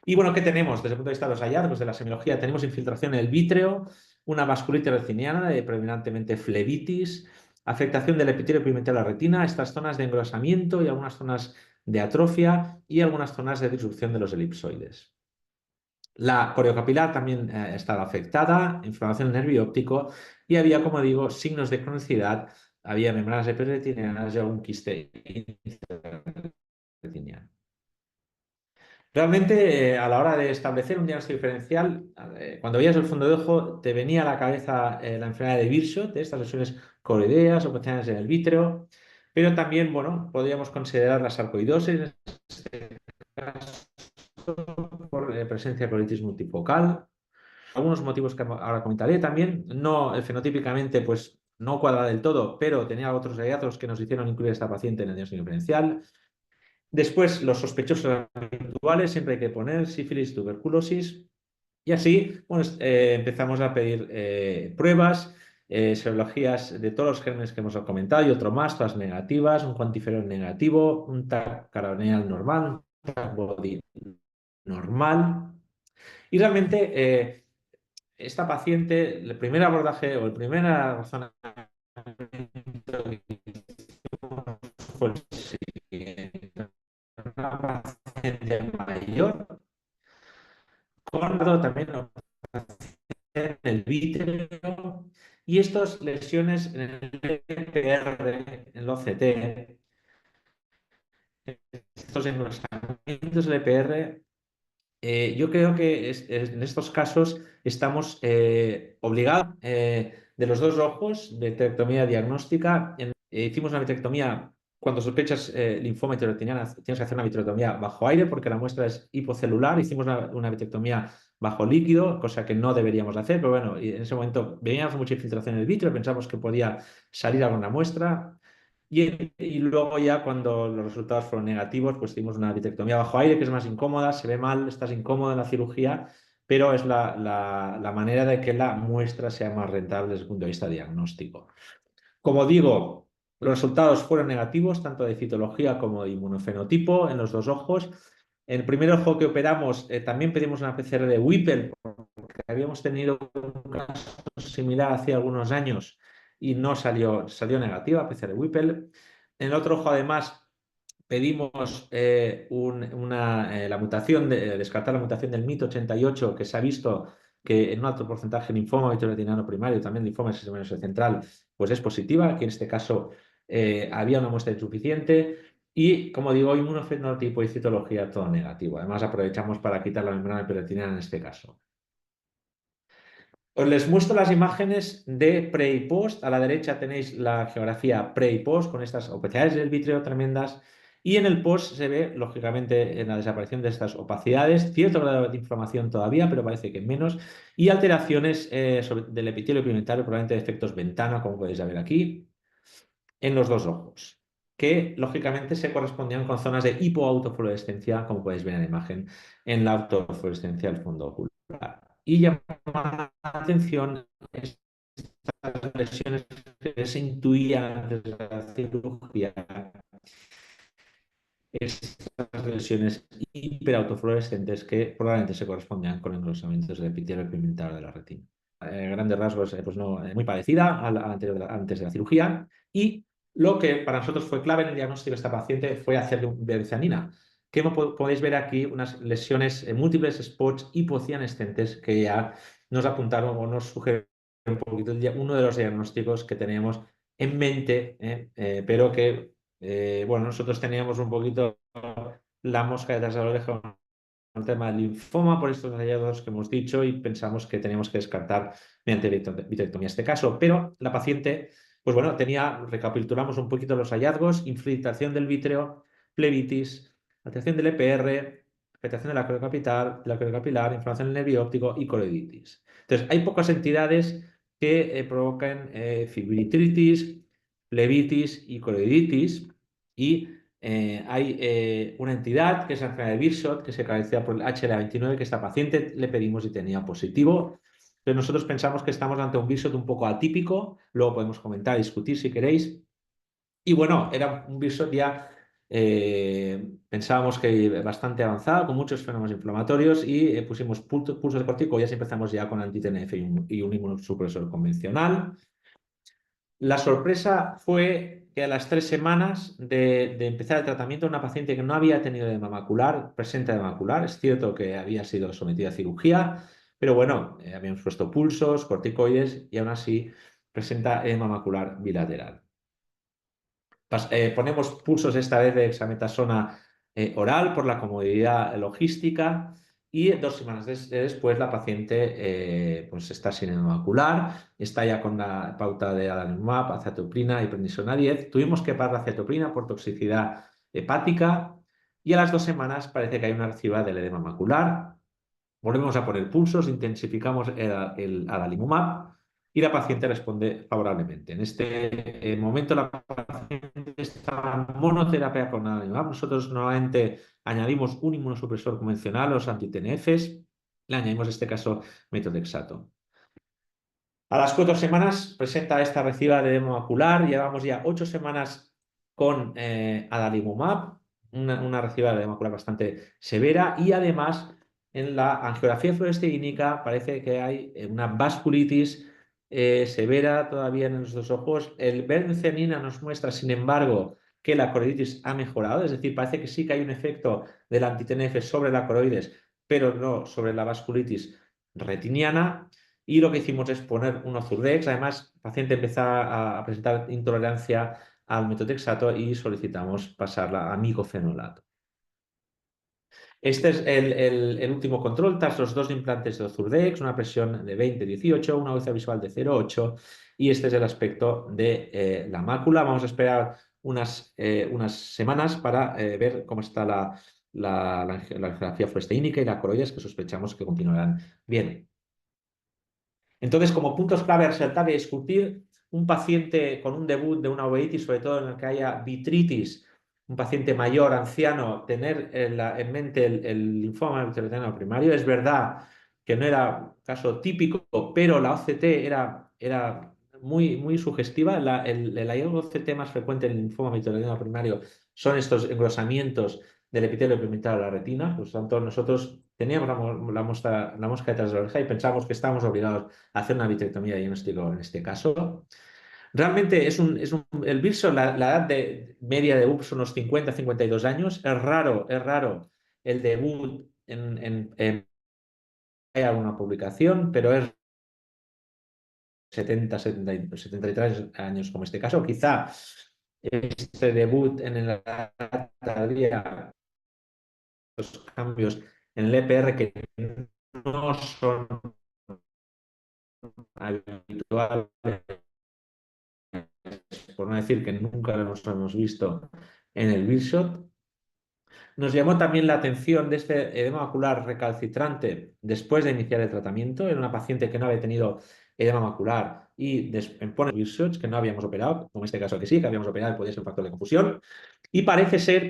Y bueno, ¿qué tenemos desde el punto de vista de los hallazgos de la semiología? Tenemos infiltración en el vítreo, una vasculitis retiniana, predominantemente flebitis, afectación del epitelio pigmentado de la retina, estas zonas de engrosamiento y algunas zonas de atrofia y algunas zonas de disrupción de los elipsoides. La coriocapilar también estaba afectada, inflamación del nervio óptico y había, como digo, signos de cronicidad, había membranas epirretinianas y algún quiste retiniano. Realmente, a la hora de establecer un diagnóstico diferencial, cuando veías el fondo de ojo, te venía a la cabeza la enfermedad de Birschoff, de estas lesiones coroideas o potenciales en el vítreo, pero también, bueno, podríamos considerar la sarcoidosis, en este caso, por presencia de colitis multifocal. Algunos motivos que ahora comentaré también, fenotípicamente, pues no cuadra del todo, pero tenía otros hallazgos que nos hicieron incluir a esta paciente en el diagnóstico diferencial. Después, los sospechosos habituales, siempre hay que poner sífilis, tuberculosis. Y así, bueno, empezamos a pedir pruebas, serologías de todos los gérmenes que hemos comentado y otro más, todas negativas, un cuantiferol negativo, un TAC craneal normal, un TAC body normal. Y realmente, esta paciente, el primer abordaje o el primer razonamiento fue el siguiente. Una paciente mayor con también en el vítreo y estas lesiones en el EPR, en el OCT, estos engrosamientos del EPR, yo creo que en estos casos estamos obligados de los dos ojos de vitrectomía diagnóstica. Hicimos una vitrectomía. Cuando sospechas linfoma intraretiniana, tienes que hacer una vitrectomía bajo aire porque la muestra es hipocelular. Hicimos una vitrectomía bajo líquido, cosa que no deberíamos hacer, pero bueno, en ese momento veíamos mucha infiltración en el vítreo, pensamos que podía salir alguna muestra. Y luego ya cuando los resultados fueron negativos, pues hicimos una vitrectomía bajo aire, que es más incómoda, se ve mal, estás incómodo en la cirugía, pero es la manera de que la muestra sea más rentable desde el punto de vista diagnóstico. Como digo, los resultados fueron negativos, tanto de citología como de inmunofenotipo en los dos ojos. El primer ojo que operamos también pedimos una PCR de Whipple, porque habíamos tenido un caso similar hace algunos años y no salió negativa, PCR de Whipple. En el otro ojo, además, pedimos la mutación, descartar la mutación del MIT88, que se ha visto que en un alto porcentaje de linfoma vitreoretiniano primario, también linfoma del sistema nervioso central, pues es positiva, que en este caso había una muestra insuficiente. Y, como digo, inmunofenotipo y citología, todo negativo. Además, aprovechamos para quitar la membrana peritoneal en este caso. Os les muestro las imágenes de pre y post. A la derecha tenéis la geografía pre y post con estas opacidades del vítreo tremendas. Y en el post se ve, lógicamente, en la desaparición de estas opacidades, cierto grado de inflamación todavía, pero parece que menos, y alteraciones del epitelio pigmentario, probablemente de efectos ventana, como podéis ver aquí, en los dos ojos, que lógicamente se correspondían con zonas de hipoautofluorescencia, como podéis ver en la imagen, en la autofluorescencia del fondo ocular. Y llama la atención estas lesiones que se intuían antes de la cirugía, estas lesiones hiperautofluorescentes que probablemente se correspondían con engrosamientos del epitelio pigmentario de la retina. Grandes rasgos, pues no, muy parecida a la anterior antes de la cirugía. Y lo que para nosotros fue clave en el diagnóstico de esta paciente fue hacerle un bevacizanina, que podéis ver aquí unas lesiones en múltiples spots hipocianescentes que ya nos apuntaron o nos sugieren un poquito uno de los diagnósticos que teníamos en mente, pero que, bueno, nosotros teníamos un poquito la mosca detrás de la oreja con el tema del linfoma por estos hallazgos que hemos dicho y pensamos que teníamos que descartar mediante vitrectomía este caso. Pero la paciente, pues bueno, recapitulamos un poquito los hallazgos: infiltración del vítreo, plebitis, alteración del EPR, afectación de la criocapilar, inflamación del nervio óptico y coroiditis. Entonces, hay pocas entidades que provocan fibritritis, plebitis y coroiditis, y hay una entidad que es la enfermedad de Beershot, que se caracteriza por el HLA29, que esta paciente le pedimos y tenía positivo. Entonces nosotros pensamos que estamos ante un Beershot un poco atípico, luego podemos comentar y discutir si queréis. Y bueno, era un Beershot ya, pensábamos que bastante avanzado, con muchos fenómenos inflamatorios, y pusimos pulsos de corticoides y empezamos ya con anti-TNF y un inmunosupresor convencional. La sorpresa fue que a las 3 semanas de empezar el tratamiento, una paciente que no había tenido edema macular, presenta edema macular. Es cierto que había sido sometida a cirugía, pero bueno, habíamos puesto pulsos, corticoides, y aún así presenta edema macular bilateral. Ponemos pulsos esta vez de dexametasona oral por la comodidad logística, y 2 semanas después la paciente pues está sin edema macular, está ya con la pauta de adalimumab, azacitopina y prednisona 10. Tuvimos que parar la azacitopina por toxicidad hepática, y a las 2 semanas parece que hay una recidiva del edema macular. Volvemos a poner pulsos, intensificamos el adalimumab y la paciente responde favorablemente. En este momento la paciente está en monoterapia con adalimumab. Nosotros normalmente añadimos un inmunosupresor convencional, los anti-TNFs, le añadimos en este caso metotrexato. A las 4 semanas presenta esta recidiva de edema macular. Llevamos ya 8 semanas con adalimumab, una recidiva de edema macular bastante severa, y además en la angiografía fluoresceínica parece que hay una vasculitis severa todavía en los dos ojos. El bevacizanina nos muestra, sin embargo, que la coroiditis ha mejorado, es decir, parece que sí que hay un efecto del anti-TNF sobre la coroides, pero no sobre la vasculitis retiniana. Y lo que hicimos es poner un Ozurdex. Además, el paciente empezaba a presentar intolerancia al metotrexato y solicitamos pasarla a micofenolato. Este es el último control tras los 2 implantes de Ozurdex, una presión de 20-18, una agudeza visual de 0,8, y este es el aspecto de la mácula. Vamos a esperar unas semanas para ver cómo está la angiografía fluoresceínica y la coroides, que sospechamos que continuarán bien. Entonces, como puntos clave a resaltar y discutir, un paciente con un debut de una uveitis, sobre todo en el que haya vitritis, un paciente mayor, anciano, tener en mente el linfoma vitreoretiniano primario. Es verdad que no era caso típico, pero la OCT era muy sugestiva. El hallazgo OCT más frecuente en el linfoma vitreoretiniano primario son estos engrosamientos del epitelio pigmentado de la retina. Por lo tanto, nosotros teníamos la mosca detrás de la oreja y pensamos que estábamos obligados a hacer una vitrectomía diagnóstico en este caso. Realmente el Wilson, la edad media de son unos 50-52 años. Es raro el debut hay alguna publicación, pero es 73 años como este caso. Quizá este debut en la edad tardía, los cambios en el EPR que no son habituales, por no decir que nunca los hemos visto en el Beershot. Nos llamó también la atención de este edema macular recalcitrante después de iniciar el tratamiento. Era una paciente que no había tenido edema macular y pone Beershots, que no habíamos operado, como en este caso que sí, que habíamos operado y podía ser un factor de confusión. Y parece ser,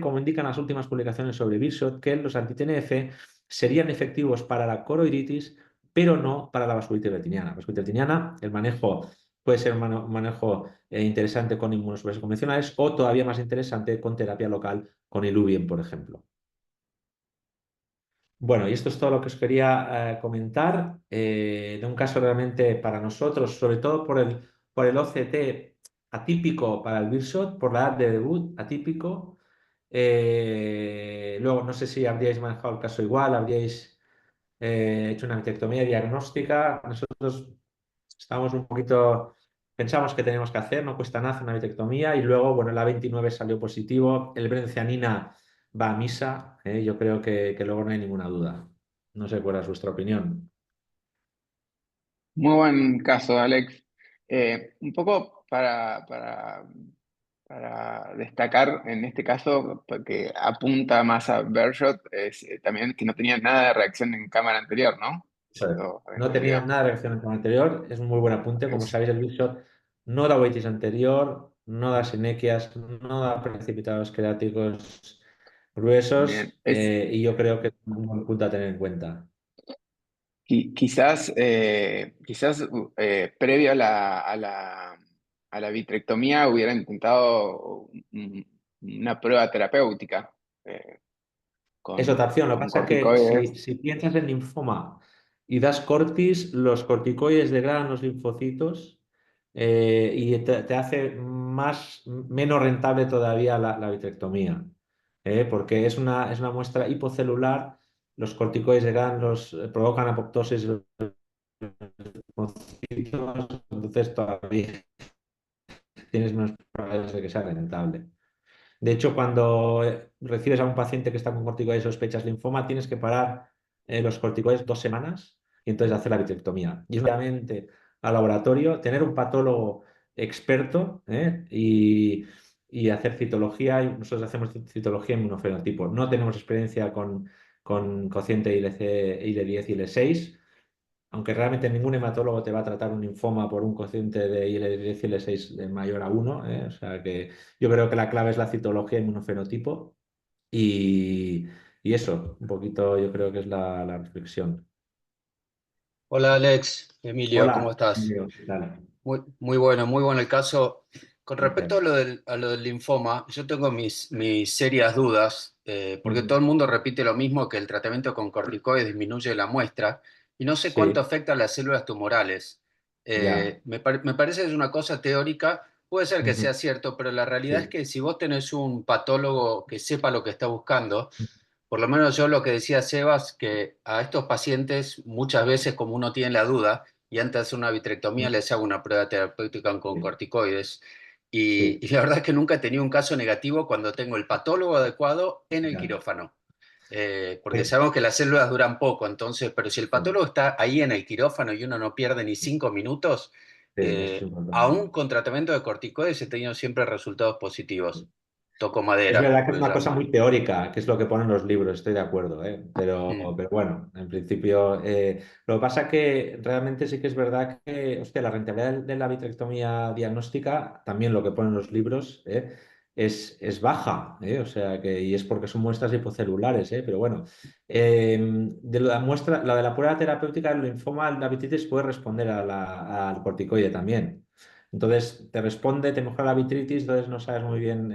como indican las últimas publicaciones sobre Beershot, que los anti-TNF serían efectivos para la coroiditis, pero no para la vasculitis retiniana. Vasculitis retiniana, el manejo puede ser un manejo interesante con inmunosupresores convencionales o todavía más interesante con terapia local con Iluvien, por ejemplo. Bueno, y esto es todo lo que os quería comentar de un caso realmente para nosotros, sobre todo por el OCT atípico para el Beershot, por la edad de debut atípico. Luego, no sé si habríais manejado el caso igual, habríais hecho una vitrectomía diagnóstica. Nosotros estamos un poquito, pensamos que tenemos que hacer, no cuesta nada hacer una vitrectomía y luego, bueno, el A29 salió positivo, el brencianina va a misa, yo creo que luego no hay ninguna duda. No sé cuál es vuestra opinión.
Muy buen caso, Alex. Un poco para destacar en este caso, porque apunta más a Bershot, es también que no tenía nada de reacción en cámara anterior, ¿no?
Eso es.
Esto había
No tenía
entendido.
nada de reacción con el anterior, es un muy buen apunte. Como
Es
sabéis, el Bishop no da oitis anterior, no da sinequias, no da precipitados creáticos
bien.
gruesos y yo creo que es un buen punto a tener en cuenta.
Quizás previo a la vitrectomía hubiera intentado una prueba terapéutica
Es otra opción. Lo que
con
pasa es que
corticoides.
si piensas en linfoma y das cortis, los corticoides degradan los linfocitos y te hace menos rentable todavía la vitrectomía. Porque es una muestra hipocelular, los corticoides degradan provocan apoptosis de los linfocitos, entonces todavía tienes menos probabilidades de que sea rentable. De hecho, cuando recibes a un paciente que está con corticoides y sospechas linfoma, tienes que parar los corticoides 2 semanas y entonces hacer la vitrectomía. Y es obviamente al laboratorio, tener un patólogo experto y hacer citología. Y nosotros hacemos citología inmunofenotipo. No tenemos experiencia con cociente ILC, IL10 y IL6, aunque realmente ningún hematólogo te va a tratar un linfoma por un cociente de IL-10 y IL-6 de mayor a 1, ¿eh? O sea que yo creo que la clave es la citología inmunofenotipo y, y eso, un poquito yo creo que es la reflexión.
Hola Alex, Emilio, ¿cómo
Hola,
estás?
Emilio, ¿qué tal?
Muy bueno el caso. Con respecto
Gracias.
a lo del linfoma, yo tengo mis serias dudas, porque
Ujú.
todo el mundo repite lo mismo, que el tratamiento con corticoides disminuye la muestra, y no sé cuánto
Sí,
afecta a las células tumorales.
ya.
Me parece que es una cosa teórica, puede ser que sea
Ujú.
cierto, pero la realidad es
Sí.
que si vos tenés un patólogo que sepa lo que está buscando, por lo menos yo lo que decía Sebas, que a estos pacientes muchas veces como uno tiene la duda y antes de hacer una vitrectomía les hago una prueba terapéutica con
Sí,
corticoides
sí,
y la verdad es que nunca he tenido un caso negativo cuando tengo el patólogo adecuado en el
ya.
quirófano. Porque
Eh,
sabemos que las células duran poco, entonces, pero si el
Sí,
patólogo está ahí en el quirófano y uno no pierde ni 5 minutos,
sí, eso es
aún
importante.
con tratamiento de corticoides he tenido siempre resultados positivos. Toco
Es
madera,
verdad que es
pues
una cosa
ya.
muy teórica, que es lo que ponen los libros, estoy de acuerdo, ¿eh?
Mm.
Pero bueno, en principio, lo que pasa que realmente sí que es verdad que, hostia, la rentabilidad de la vitrectomía diagnóstica, también lo que ponen los libros, es baja, ¿eh? O sea que, y es porque son muestras hipocelulares, ¿eh? Pero bueno, de la muestra, la de la prueba terapéutica del linfoma, la vitilitis puede responder al corticoide también. Entonces te responde, te mejora la vitritis, entonces no sabes muy bien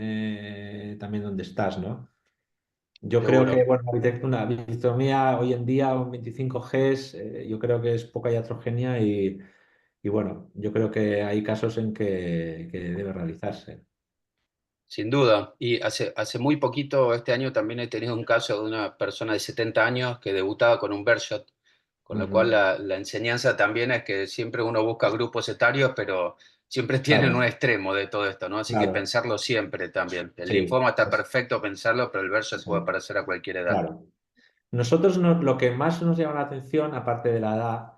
también dónde estás, ¿no? Yo creo que,
seguro.
bueno, una vitrectomía hoy en día, un 25 Gs, yo creo que es poca iatrogenia y bueno, yo creo que hay casos en que debe realizarse.
Sin duda. Y hace muy poquito, este año, también he tenido un caso de una persona de 70 años que debutaba con un Birdshot, con lo cual
Ujú.
la enseñanza también es que siempre uno busca grupos etarios, pero siempre tienen un
Claro,
extremo de todo esto, ¿no? Así que
claro,
pensarlo siempre también. El
sí,
linfoma está perfecto pensarlo, pero el Birdshot puede
sí,
aparecer a cualquier edad.
claro. Nosotros lo que más nos llama la atención, aparte de la edad,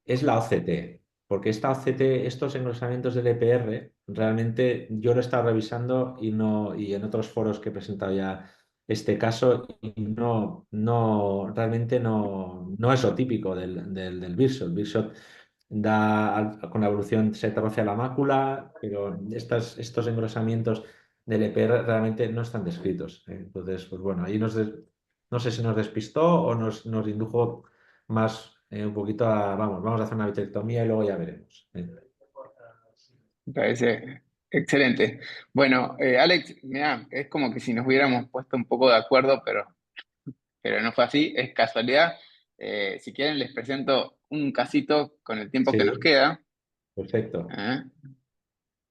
es la OCT, porque esta OCT, estos engrosamientos del EPR, realmente yo lo he estado revisando y no, y en otros foros que he presentado ya este caso, y realmente no es lo típico del Birdshot. Birdshot con la evolución se atrofia la mácula, pero estos engrosamientos del EPR realmente no están descritos. Entonces, pues bueno, ahí no sé si nos despistó o nos indujo más un poquito vamos a hacer una vitrectomía y luego ya veremos.
Me parece excelente. Bueno, Alex, mira, es como que si nos hubiéramos puesto un poco de acuerdo, pero no fue así, es casualidad. Si quieren, les presento un casito con el tiempo que nos
Sí,
queda,
perfecto.
¿eh?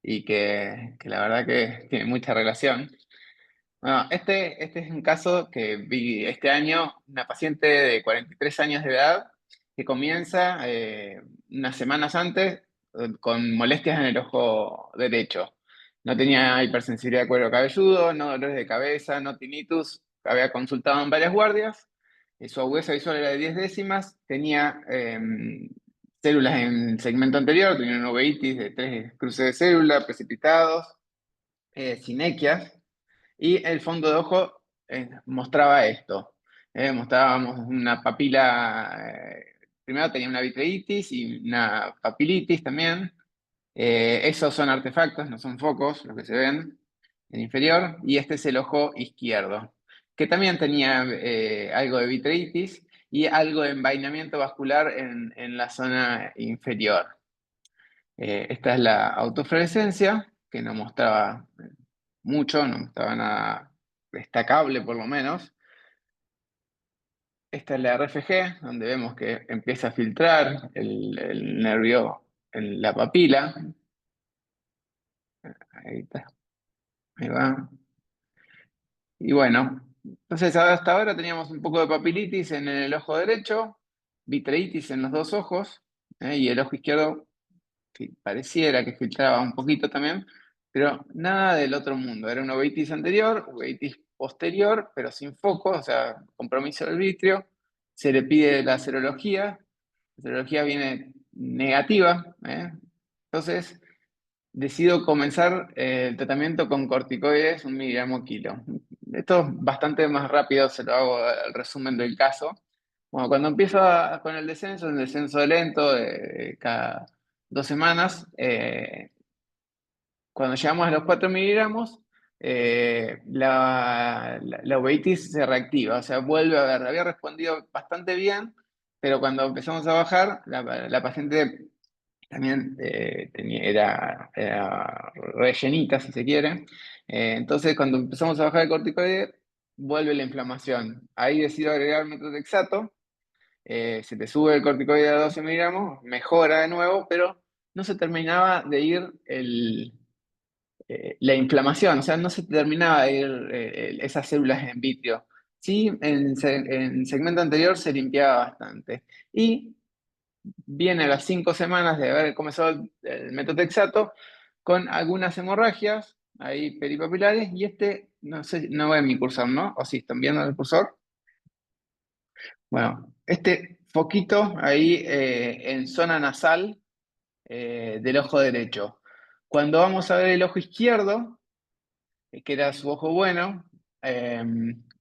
Y que la verdad que tiene mucha relación. Bueno, este es un caso que vi este año, una paciente de 43 años de edad que comienza unas semanas antes con molestias en el ojo derecho. No tenía hipersensibilidad de cuero cabelludo, no dolores de cabeza, no tinnitus, había consultado en varias guardias, su agudeza visual era de 10 décimas, tenía células en segmento anterior, tenía una uveitis de 3 cruces de célula, precipitados, sinequias. Y el fondo de ojo mostraba esto. Mostrábamos una papila, primero tenía una vitreitis y una papilitis también. Esos son artefactos, no son focos, los que se ven en inferior. Y este es el ojo izquierdo, que también tenía algo de vitreitis y algo de envainamiento vascular en la zona inferior. Esta es la autofluorescencia, que no mostraba mucho, no mostraba nada destacable por lo menos. Esta es la RFG, donde vemos que empieza a filtrar el nervio en la papila. Ahí está, ahí va. Y bueno, entonces hasta ahora teníamos un poco de papilitis en el ojo derecho, vitreitis en los dos ojos, y el ojo izquierdo pareciera que filtraba un poquito también, pero nada del otro mundo. Era una uveitis anterior, uveitis posterior, pero sin foco, o sea, compromiso del vitrio. Se le pide la serología viene negativa, ¿eh? Entonces, decido comenzar el tratamiento con corticoides, 1 mg/kg. Esto es bastante más rápido, se lo hago el resumen del caso. Bueno, cuando empiezo con el descenso, un descenso lento de cada 2 semanas, cuando llegamos a los 4 miligramos, la uveitis se reactiva, o sea, vuelve a ver. Había respondido bastante bien, pero cuando empezamos a bajar, la paciente también era rellenita, si se quiere. Entonces, cuando empezamos a bajar el corticoide, vuelve la inflamación. Ahí decido agregar metotrexato, se te sube el corticoide a 12 miligramos, mejora de nuevo, pero no se terminaba de ir la inflamación, o sea, no se terminaba de ir esas células en vitrio. Sí, en segmento anterior se limpiaba bastante. Y viene a las 5 semanas de haber comenzado el metotrexato con algunas hemorragias ahí peripapilares y no sé, no ven mi cursor, ¿no? O si están viendo el cursor. Bueno, este foquito ahí en zona nasal del ojo derecho. Cuando vamos a ver el ojo izquierdo, que era su ojo bueno, eh,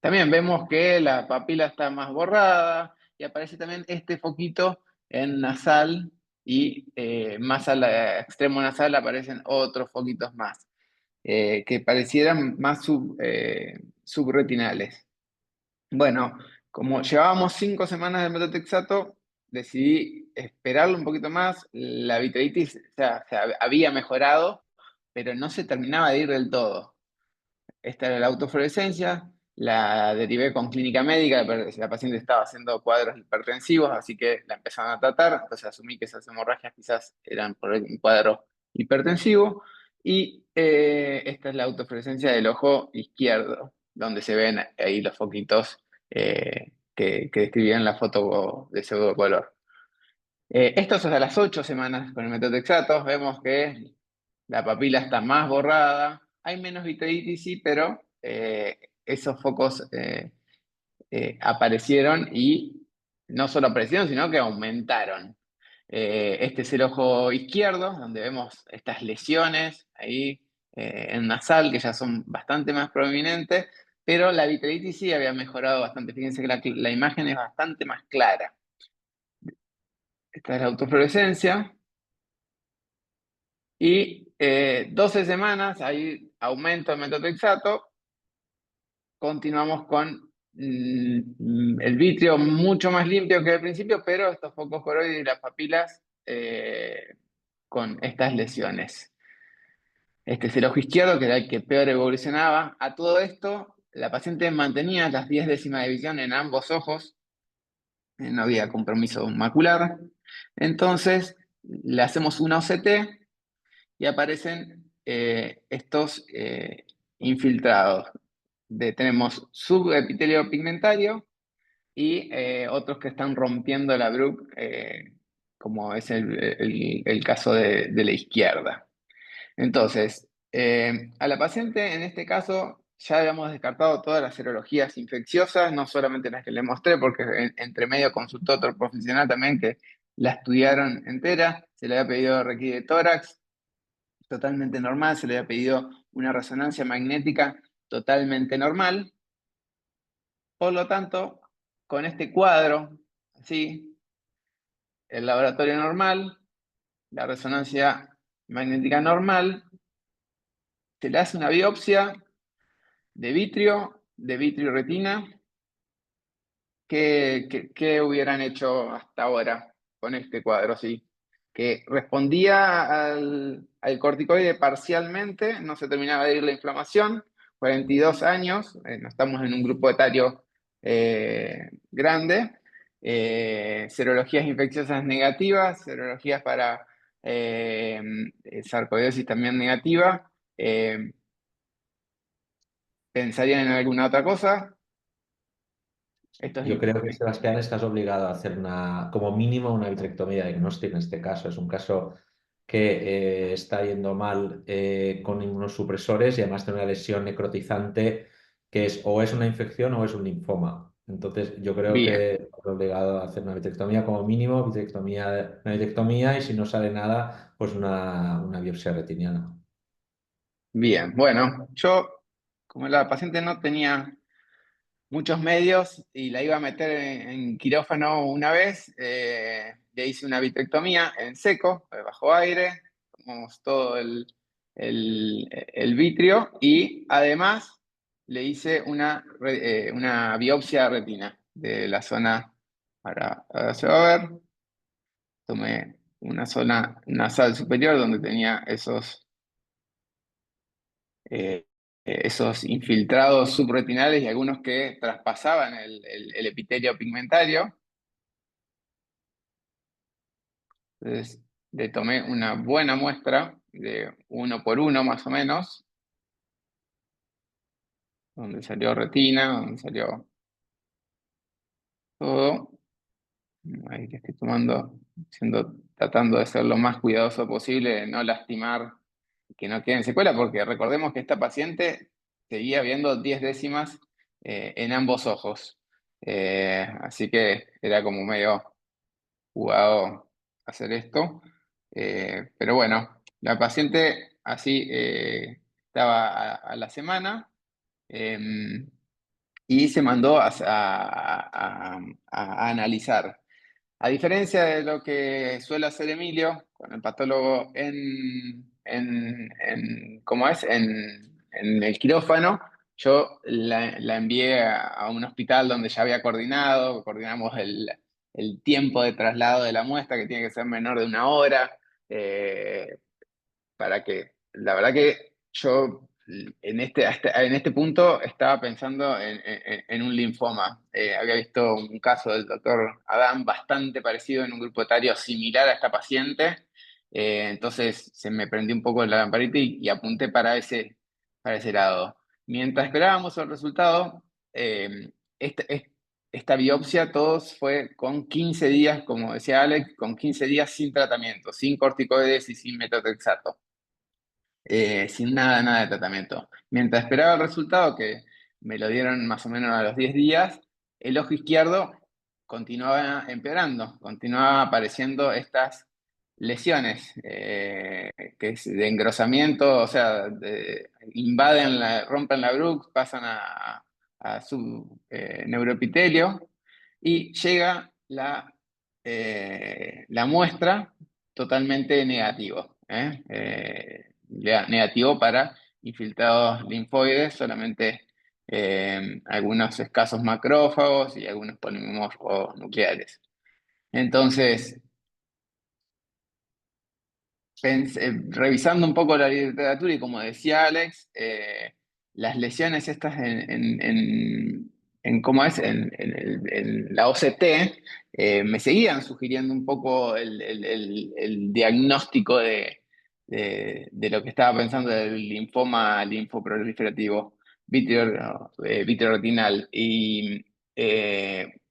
también vemos que la papila está más borrada y aparece también este foquito en nasal y más al extremo nasal aparecen otros foquitos más, que parecieran más subretinales. Bueno, como llevábamos 5 semanas de metotrexato, decidí esperarlo un poquito más. La vitreitis, o sea, había mejorado, pero no se terminaba de ir del todo. Esta era la autofluorescencia, la derivé con clínica médica, pero la paciente estaba haciendo cuadros hipertensivos, así que la empezaron a tratar, entonces asumí que esas hemorragias quizás eran por un cuadro hipertensivo, y esta es la autofluorescencia del ojo izquierdo, donde se ven ahí los foquitos que describían en la foto de pseudocolor. Esto es a las 8 semanas con el metotrexato. Vemos que la papila está más borrada, hay menos vitritis, sí, pero esos focos aparecieron, y no solo aparecieron, sino que aumentaron. Este es el ojo izquierdo, donde vemos estas lesiones ahí en nasal, que ya son bastante más prominentes, pero la vitritis sí había mejorado bastante. Fíjense que la imagen es bastante más clara. Esta es la autofluorescencia. Y 12 semanas, hay aumento de metotrexato. Continuamos con el vitrio mucho más limpio que al principio, pero estos focos coroides y las papilas con estas lesiones. Este es el ojo izquierdo, que era el que peor evolucionaba. A todo esto, la paciente mantenía las 10 décimas de visión en ambos ojos, no había compromiso macular. Entonces, le hacemos una OCT y aparecen estos infiltrados. Tenemos subepitelio pigmentario y otros que están rompiendo la Bruch, como es el caso de la izquierda. Entonces, a la paciente en este caso ya habíamos descartado todas las serologías infecciosas, no solamente las que le mostré, porque entre medio consultó otro profesional también que la estudiaron entera, se le había pedido requí de tórax, totalmente normal, se le había pedido una resonancia magnética totalmente normal. Por lo tanto, con este cuadro, así, el laboratorio normal, la resonancia magnética normal, se le hace una biopsia de vitrio retina. ¿Qué hubieran hecho hasta ahora con este cuadro? Sí, que respondía al corticoide parcialmente, no se terminaba de ir la inflamación, 42 años, no estamos en un grupo etario grande, serologías infecciosas negativas, serologías para sarcoidosis también negativa. ¿Pensarían en alguna otra cosa? Esto es
Yo creo que, Sebastián, estás obligado a hacer como mínimo una vitrectomía diagnóstica en este caso. Es un caso que está yendo mal con inmunosupresores y además tiene una lesión necrotizante que o es una infección o es un linfoma. Entonces, yo creo
bien.
que estás obligado a hacer una vitrectomía como mínimo, una vitrectomía y si no sale nada, pues una biopsia retiniana.
Bien, bueno, yo como la paciente no tenía muchos medios y la iba a meter en quirófano una vez, le hice una vitrectomía en seco, bajo aire, tomamos todo el vitrio y además le hice una biopsia retina de la zona, ahora se va a ver, tomé una zona nasal superior donde tenía eh, esos infiltrados subretinales y algunos que traspasaban el epitelio pigmentario. Entonces, le tomé una buena muestra de 1 por 1 más o menos, donde salió retina, donde salió todo. Ahí que estoy tomando, tratando de ser lo más cuidadoso posible, de no lastimar, que no queden secuelas, porque recordemos que esta paciente seguía viendo 10 décimas en ambos ojos. Así que era como medio jugado hacer esto. Pero bueno, la paciente así estaba a la semana y se mandó a analizar. A diferencia de lo que suele hacer Emilio con el patólogo ¿cómo es? En el quirófano, yo la envié a un hospital donde ya había coordinamos el tiempo de traslado de la muestra, que tiene que ser menor de 1 hora, para que, la verdad que yo en este punto estaba pensando en un linfoma. Había visto un caso del doctor Adán bastante parecido en un grupo etario similar a esta paciente. Entonces se me prendió un poco la lamparita y apunté para ese lado. Mientras esperábamos el resultado, esta biopsia todos fue con 15 días, como decía Alex, con 15 días sin tratamiento, sin corticoides y sin metotrexato, sin nada de tratamiento. Mientras esperaba el resultado, que me lo dieron más o menos a los 10 días, el ojo izquierdo continuaba empeorando, continuaba apareciendo estas lesiones, que es de engrosamiento, o sea, rompen la Brooks, pasan a su neuroepitelio y llega la muestra totalmente negativo, negativo para infiltrados linfoides, solamente algunos escasos macrófagos y algunos polimorfos nucleares. Entonces, revisando un poco la literatura y como decía Alex, las lesiones estas ¿cómo es? En la OCT, me seguían sugiriendo un poco el diagnóstico de lo que estaba pensando del linfoma linfoproliferativo vitreoretinal. Y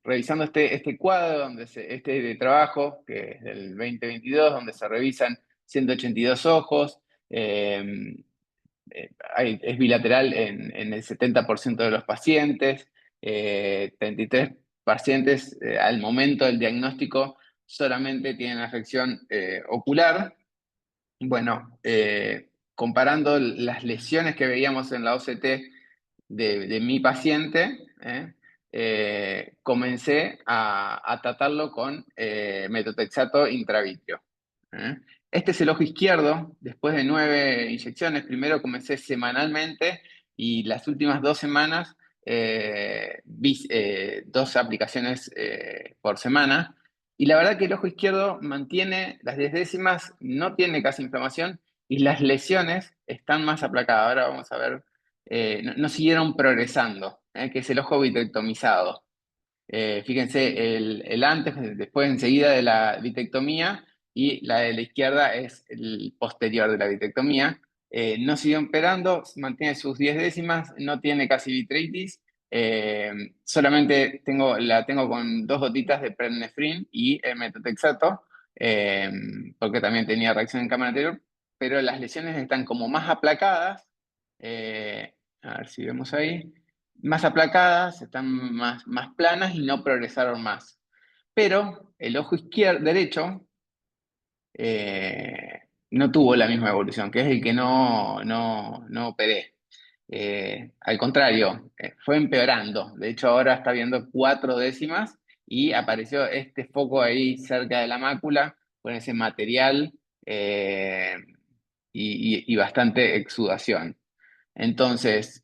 revisando este cuadro, este de trabajo, que es del 2022, donde se revisan 182 ojos, es bilateral en el 70% de los pacientes, 33 pacientes al momento del diagnóstico solamente tienen afección ocular. Bueno, comparando las lesiones que veíamos en la OCT de mi paciente, comencé a tratarlo con metotrexato intravítrea. Este es el ojo izquierdo, después de 9 inyecciones. Primero comencé semanalmente y las últimas 2 semanas vi 2 aplicaciones por semana. Y la verdad que el ojo izquierdo mantiene las 10 décimas, no tiene casi inflamación y las lesiones están más aplacadas. Ahora vamos a ver, no siguieron progresando, que es el ojo vitrectomizado. Fíjense, el antes, después enseguida de la vitrectomía, y la de la izquierda es el posterior de la vitrectomía. No siguió empeorando, mantiene sus 10 décimas, no tiene casi vitritis. Solamente la tengo con 2 gotitas de prednefrin y metotrexato, porque también tenía reacción en cámara anterior, pero las lesiones están como más aplacadas. A ver si vemos ahí, más aplacadas, están más planas y no progresaron más. Pero el ojo derecho no tuvo la misma evolución, que es el que no operé. Al contrario, fue empeorando. De hecho, ahora está viendo 4 décimas y apareció este foco ahí cerca de la mácula con ese material y bastante exudación. Entonces,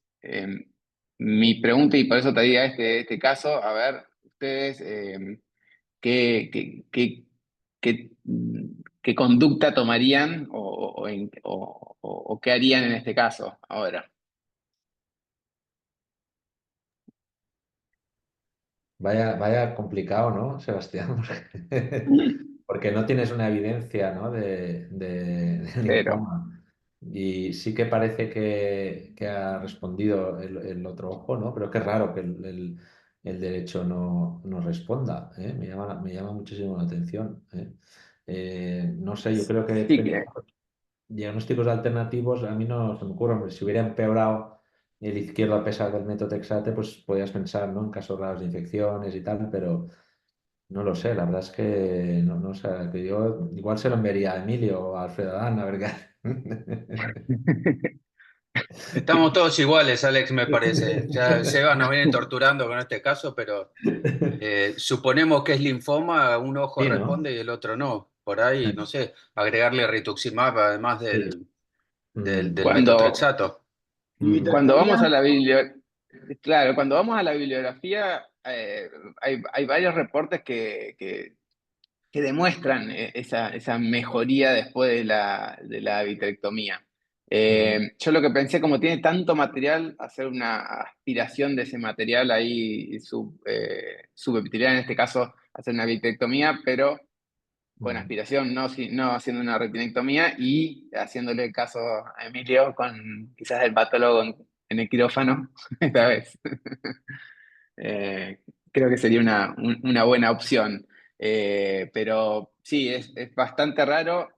mi pregunta, y por eso te diría este caso, a ver, ustedes, ¿qué, qué, qué, qué, qué conducta tomarían o qué harían en este caso ahora?
Vaya complicado, ¿no, Sebastián? Porque no tienes una evidencia, ¿no? de
Cero.
linfoma. Y sí que parece que ha respondido el otro ojo, ¿no? Pero qué raro que el derecho no responda, ¿eh? Me llama muchísimo la atención, ¿eh? No sé, yo creo que
Sí,
diagnósticos alternativos a mí no se me ocurren. Hombre, si hubiera empeorado el izquierdo a pesar del metotrexate, pues podías pensar, ¿no? En casos raros de infecciones y tal, pero no lo sé, la verdad es que no sé, que yo igual se lo enviaría a Emilio o a Alfredo Adán, a ver qué hace.
Estamos todos iguales, Alex, me parece. Ya Seba nos viene torturando con este caso, pero suponemos que es linfoma, un ojo
Sí, ¿no?
responde y el otro no. Por ahí, no sé, agregarle rituximab además
Sí.
del
cuando,
metotrexato.
¿Y
cuando vamos
vitrectomía?
a claro, cuando vamos a la bibliografía, hay varios reportes que demuestran esa mejoría después de la vitrectomía. Yo lo que pensé, como tiene tanto material, hacer una aspiración de ese material ahí subepitelial, en este caso, hacer una vitrectomía, pero con aspiración, no haciendo una retinectomía y haciéndole caso a Emilio con quizás el patólogo en el quirófano esta vez. Eh, Creo que sería una buena opción. Pero sí, es bastante raro.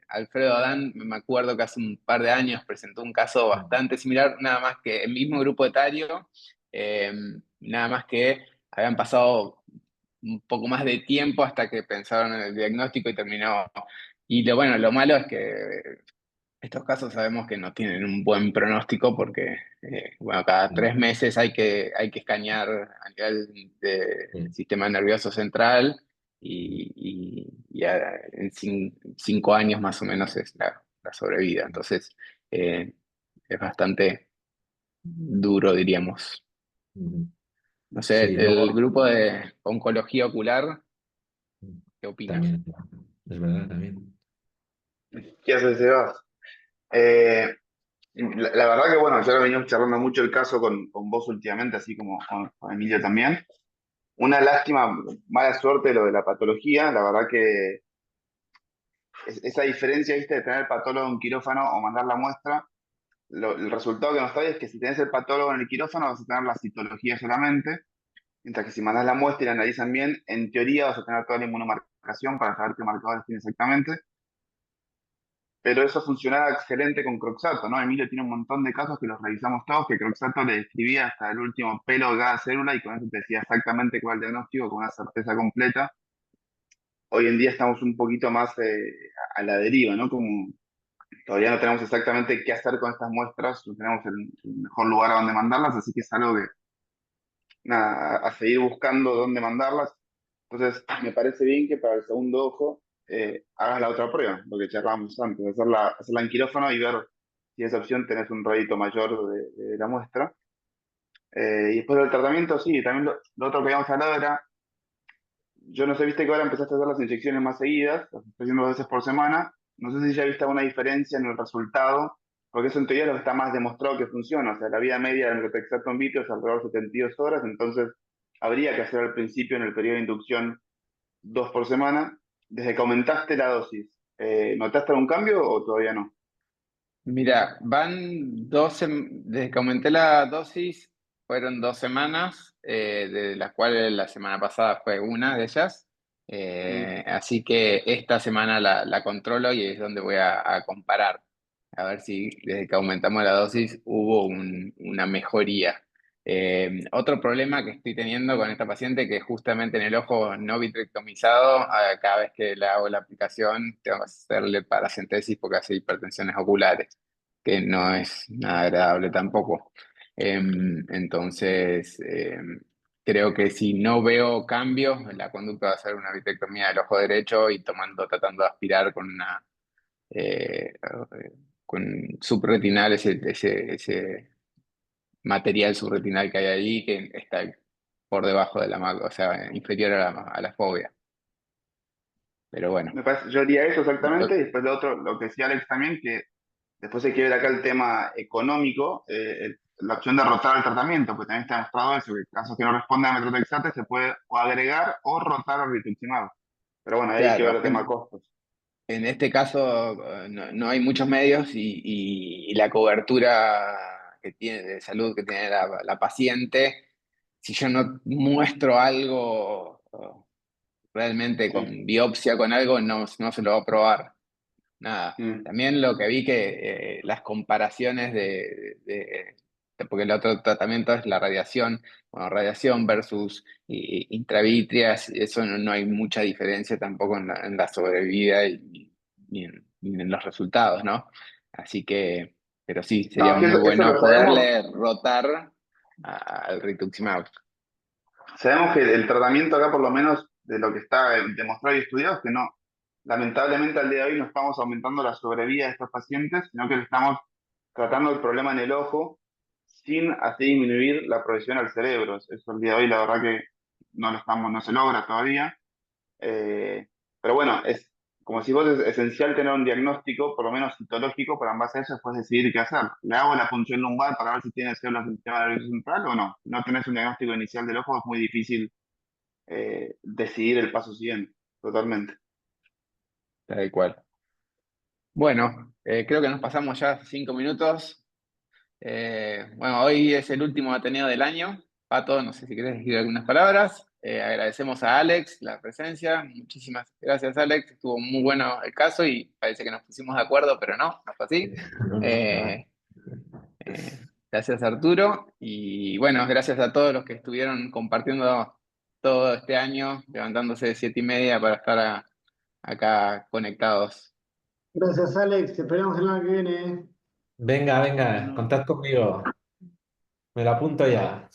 Alfredo Adán, me acuerdo que hace un par de años presentó un caso bastante similar, nada más que el mismo grupo etario, eh, nada más que habían pasado un poco más de tiempo hasta que pensaron en el diagnóstico y terminó. Y bueno, lo malo es que estos casos sabemos que no tienen un buen pronóstico porque, bueno, cada 3 meses hay que escanear a nivel del sistema nervioso central y en 5 años más o menos es la sobrevida. Entonces, es bastante duro, diríamos. No sé,
Sí,
el
luego
grupo de oncología ocular, ¿qué opina?
también, es verdad, también.
¿Qué haces, Sebas? Eh, la verdad que bueno, ya lo venimos charlando mucho el caso con vos últimamente, así como con Emilio también. Una lástima, mala suerte lo de la patología. La verdad que esa diferencia, ¿viste? De tener el patólogo en quirófano o mandar la muestra, el resultado que nos trae es que si tenés el patólogo en el quirófano vas a tener la citología solamente, mientras que si mandás la muestra y la analizan bien, en teoría vas a tener toda la inmunomarcación para saber qué marcadores tiene exactamente. Pero eso funcionaba excelente con Croxato, ¿no? Emilio tiene un montón de casos que los revisamos todos, que Croxato le describía hasta el último pelo de cada célula y con eso te decía exactamente cuál es el diagnóstico con una certeza completa. Hoy en día estamos un poquito más a la deriva, ¿no? Como todavía no tenemos exactamente qué hacer con estas muestras, no tenemos el mejor lugar a donde mandarlas, así que es algo que, nada, a seguir buscando dónde mandarlas. Entonces, me parece bien que para el segundo ojo hagas la otra prueba, lo que charlábamos antes, hacerla en quirófano y ver si esa opción tenés un rédito mayor de la muestra. Y después del tratamiento, sí, también lo otro que habíamos hablado era, yo no sé, viste que ahora empezaste a hacer las inyecciones más seguidas, las estoy haciendo 2 veces por semana, no sé si ya viste alguna diferencia en el resultado, porque eso en teoría es lo que está más demostrado que funciona, o sea, la vida media del Rotexato in vitro es alrededor de 72 horas, entonces habría que hacer al principio en el periodo de inducción 2 por semana. Desde que aumentaste la dosis, ¿notaste algún cambio o todavía no?
Mira, desde que aumenté la dosis, fueron 2 semanas, de las cuales la semana pasada fue una de ellas.
Mm.
Así que esta semana la controlo y es donde voy a comparar, a ver si desde que aumentamos la dosis hubo una mejoría. Otro problema que estoy teniendo con esta paciente, que justamente en el ojo no vitrectomizado, cada vez que le hago la aplicación, tengo que hacerle paracentesis porque hace hipertensiones oculares, que no es nada agradable tampoco. Entonces, creo que si no veo cambios, la conducta va a ser una vitrectomía del ojo derecho y tratando de aspirar eh, con subretinal, ese material subretinal que hay ahí, que está por debajo de o sea, inferior a la fobia. Pero bueno.
Me parece, yo haría eso exactamente, y después lo otro, lo que decía Alex también, que después hay que ver acá el tema económico, la opción de rotar el tratamiento, porque también está demostrado eso, que en casos que no respondan a metrotexate se puede o agregar o rotar al rituximab. Pero bueno, ahí hay que ver
Claro,
el tema costos.
en este caso no hay muchos medios y la cobertura que tiene de salud que tiene la paciente, si yo no muestro algo realmente
Sí.
con biopsia, con algo, no se lo va a probar. Nada.
Mm.
También lo que vi que las comparaciones porque el otro tratamiento es la radiación, bueno, radiación versus intravítreas, eso no hay mucha diferencia tampoco en la sobrevida ni en los resultados, ¿no? Así que, pero sí,
No,
sería
es que
muy
eso
bueno
lo sabemos.
poderle rotar al rituximab.
Sabemos que el tratamiento acá, por lo menos de lo que está demostrado y estudiado, es que no, lamentablemente al día de hoy no estamos aumentando la sobrevida de estos pacientes, sino que le estamos tratando el problema en el ojo sin así disminuir la provisión al cerebro. Eso al día de hoy la verdad que no se logra todavía. Eh, pero bueno, como si vos es esencial tener un diagnóstico, por lo menos citológico, para en base a eso después decidir qué hacer. ¿Le hago la punción lumbar para ver si tiene células del sistema nervioso central o no? Si no tenés un diagnóstico inicial del ojo, es muy difícil decidir el paso siguiente, totalmente.
Tal cual. Bueno, creo que nos pasamos ya 5 minutos. Bueno, hoy es el último Ateneo del año. Pato, no sé si querés decir algunas palabras. Agradecemos a Alex la presencia. Muchísimas gracias, Alex. Estuvo muy bueno el caso y parece que nos pusimos de acuerdo, pero no fue así. Gracias, Arturo. Y bueno, gracias a todos los que estuvieron compartiendo todo este año, levantándose de 7:30 para estar acá conectados.
Gracias, Alex. Te esperamos el año que viene.
Venga, venga, contad conmigo. Me lo apunto ya.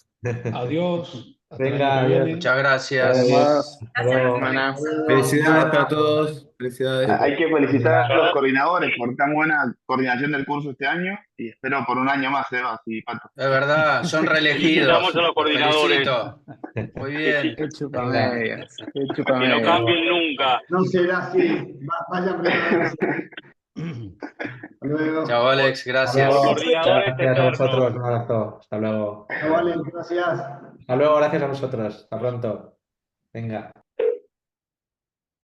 Adiós. Hasta el
Venga,
año que
adiós.
viene.
Muchas gracias.
Adiós.
Hasta luego.
Semana.
Felicidades para todos. Felicidades.
Hay que felicitar a los coordinadores por tan buena coordinación del curso este año y espero por un año más, Sebas y Pato.
Es verdad, son reelegidos.
Felicitamos a los coordinadores.
Felicito. Muy bien.
Qué chupamedias. Qué
Que no
chupamedias.
cambien nunca.
No será así. Vayan preparándose. Hasta luego.
Chao, Alex,
Hasta
gracias.
luego.
Coordinadores
Gracias a
eternos.
vosotros. Un abrazo. Hasta luego.
Chao, Alex. Gracias.
Hasta luego, gracias a vosotros. Hasta pronto. Venga.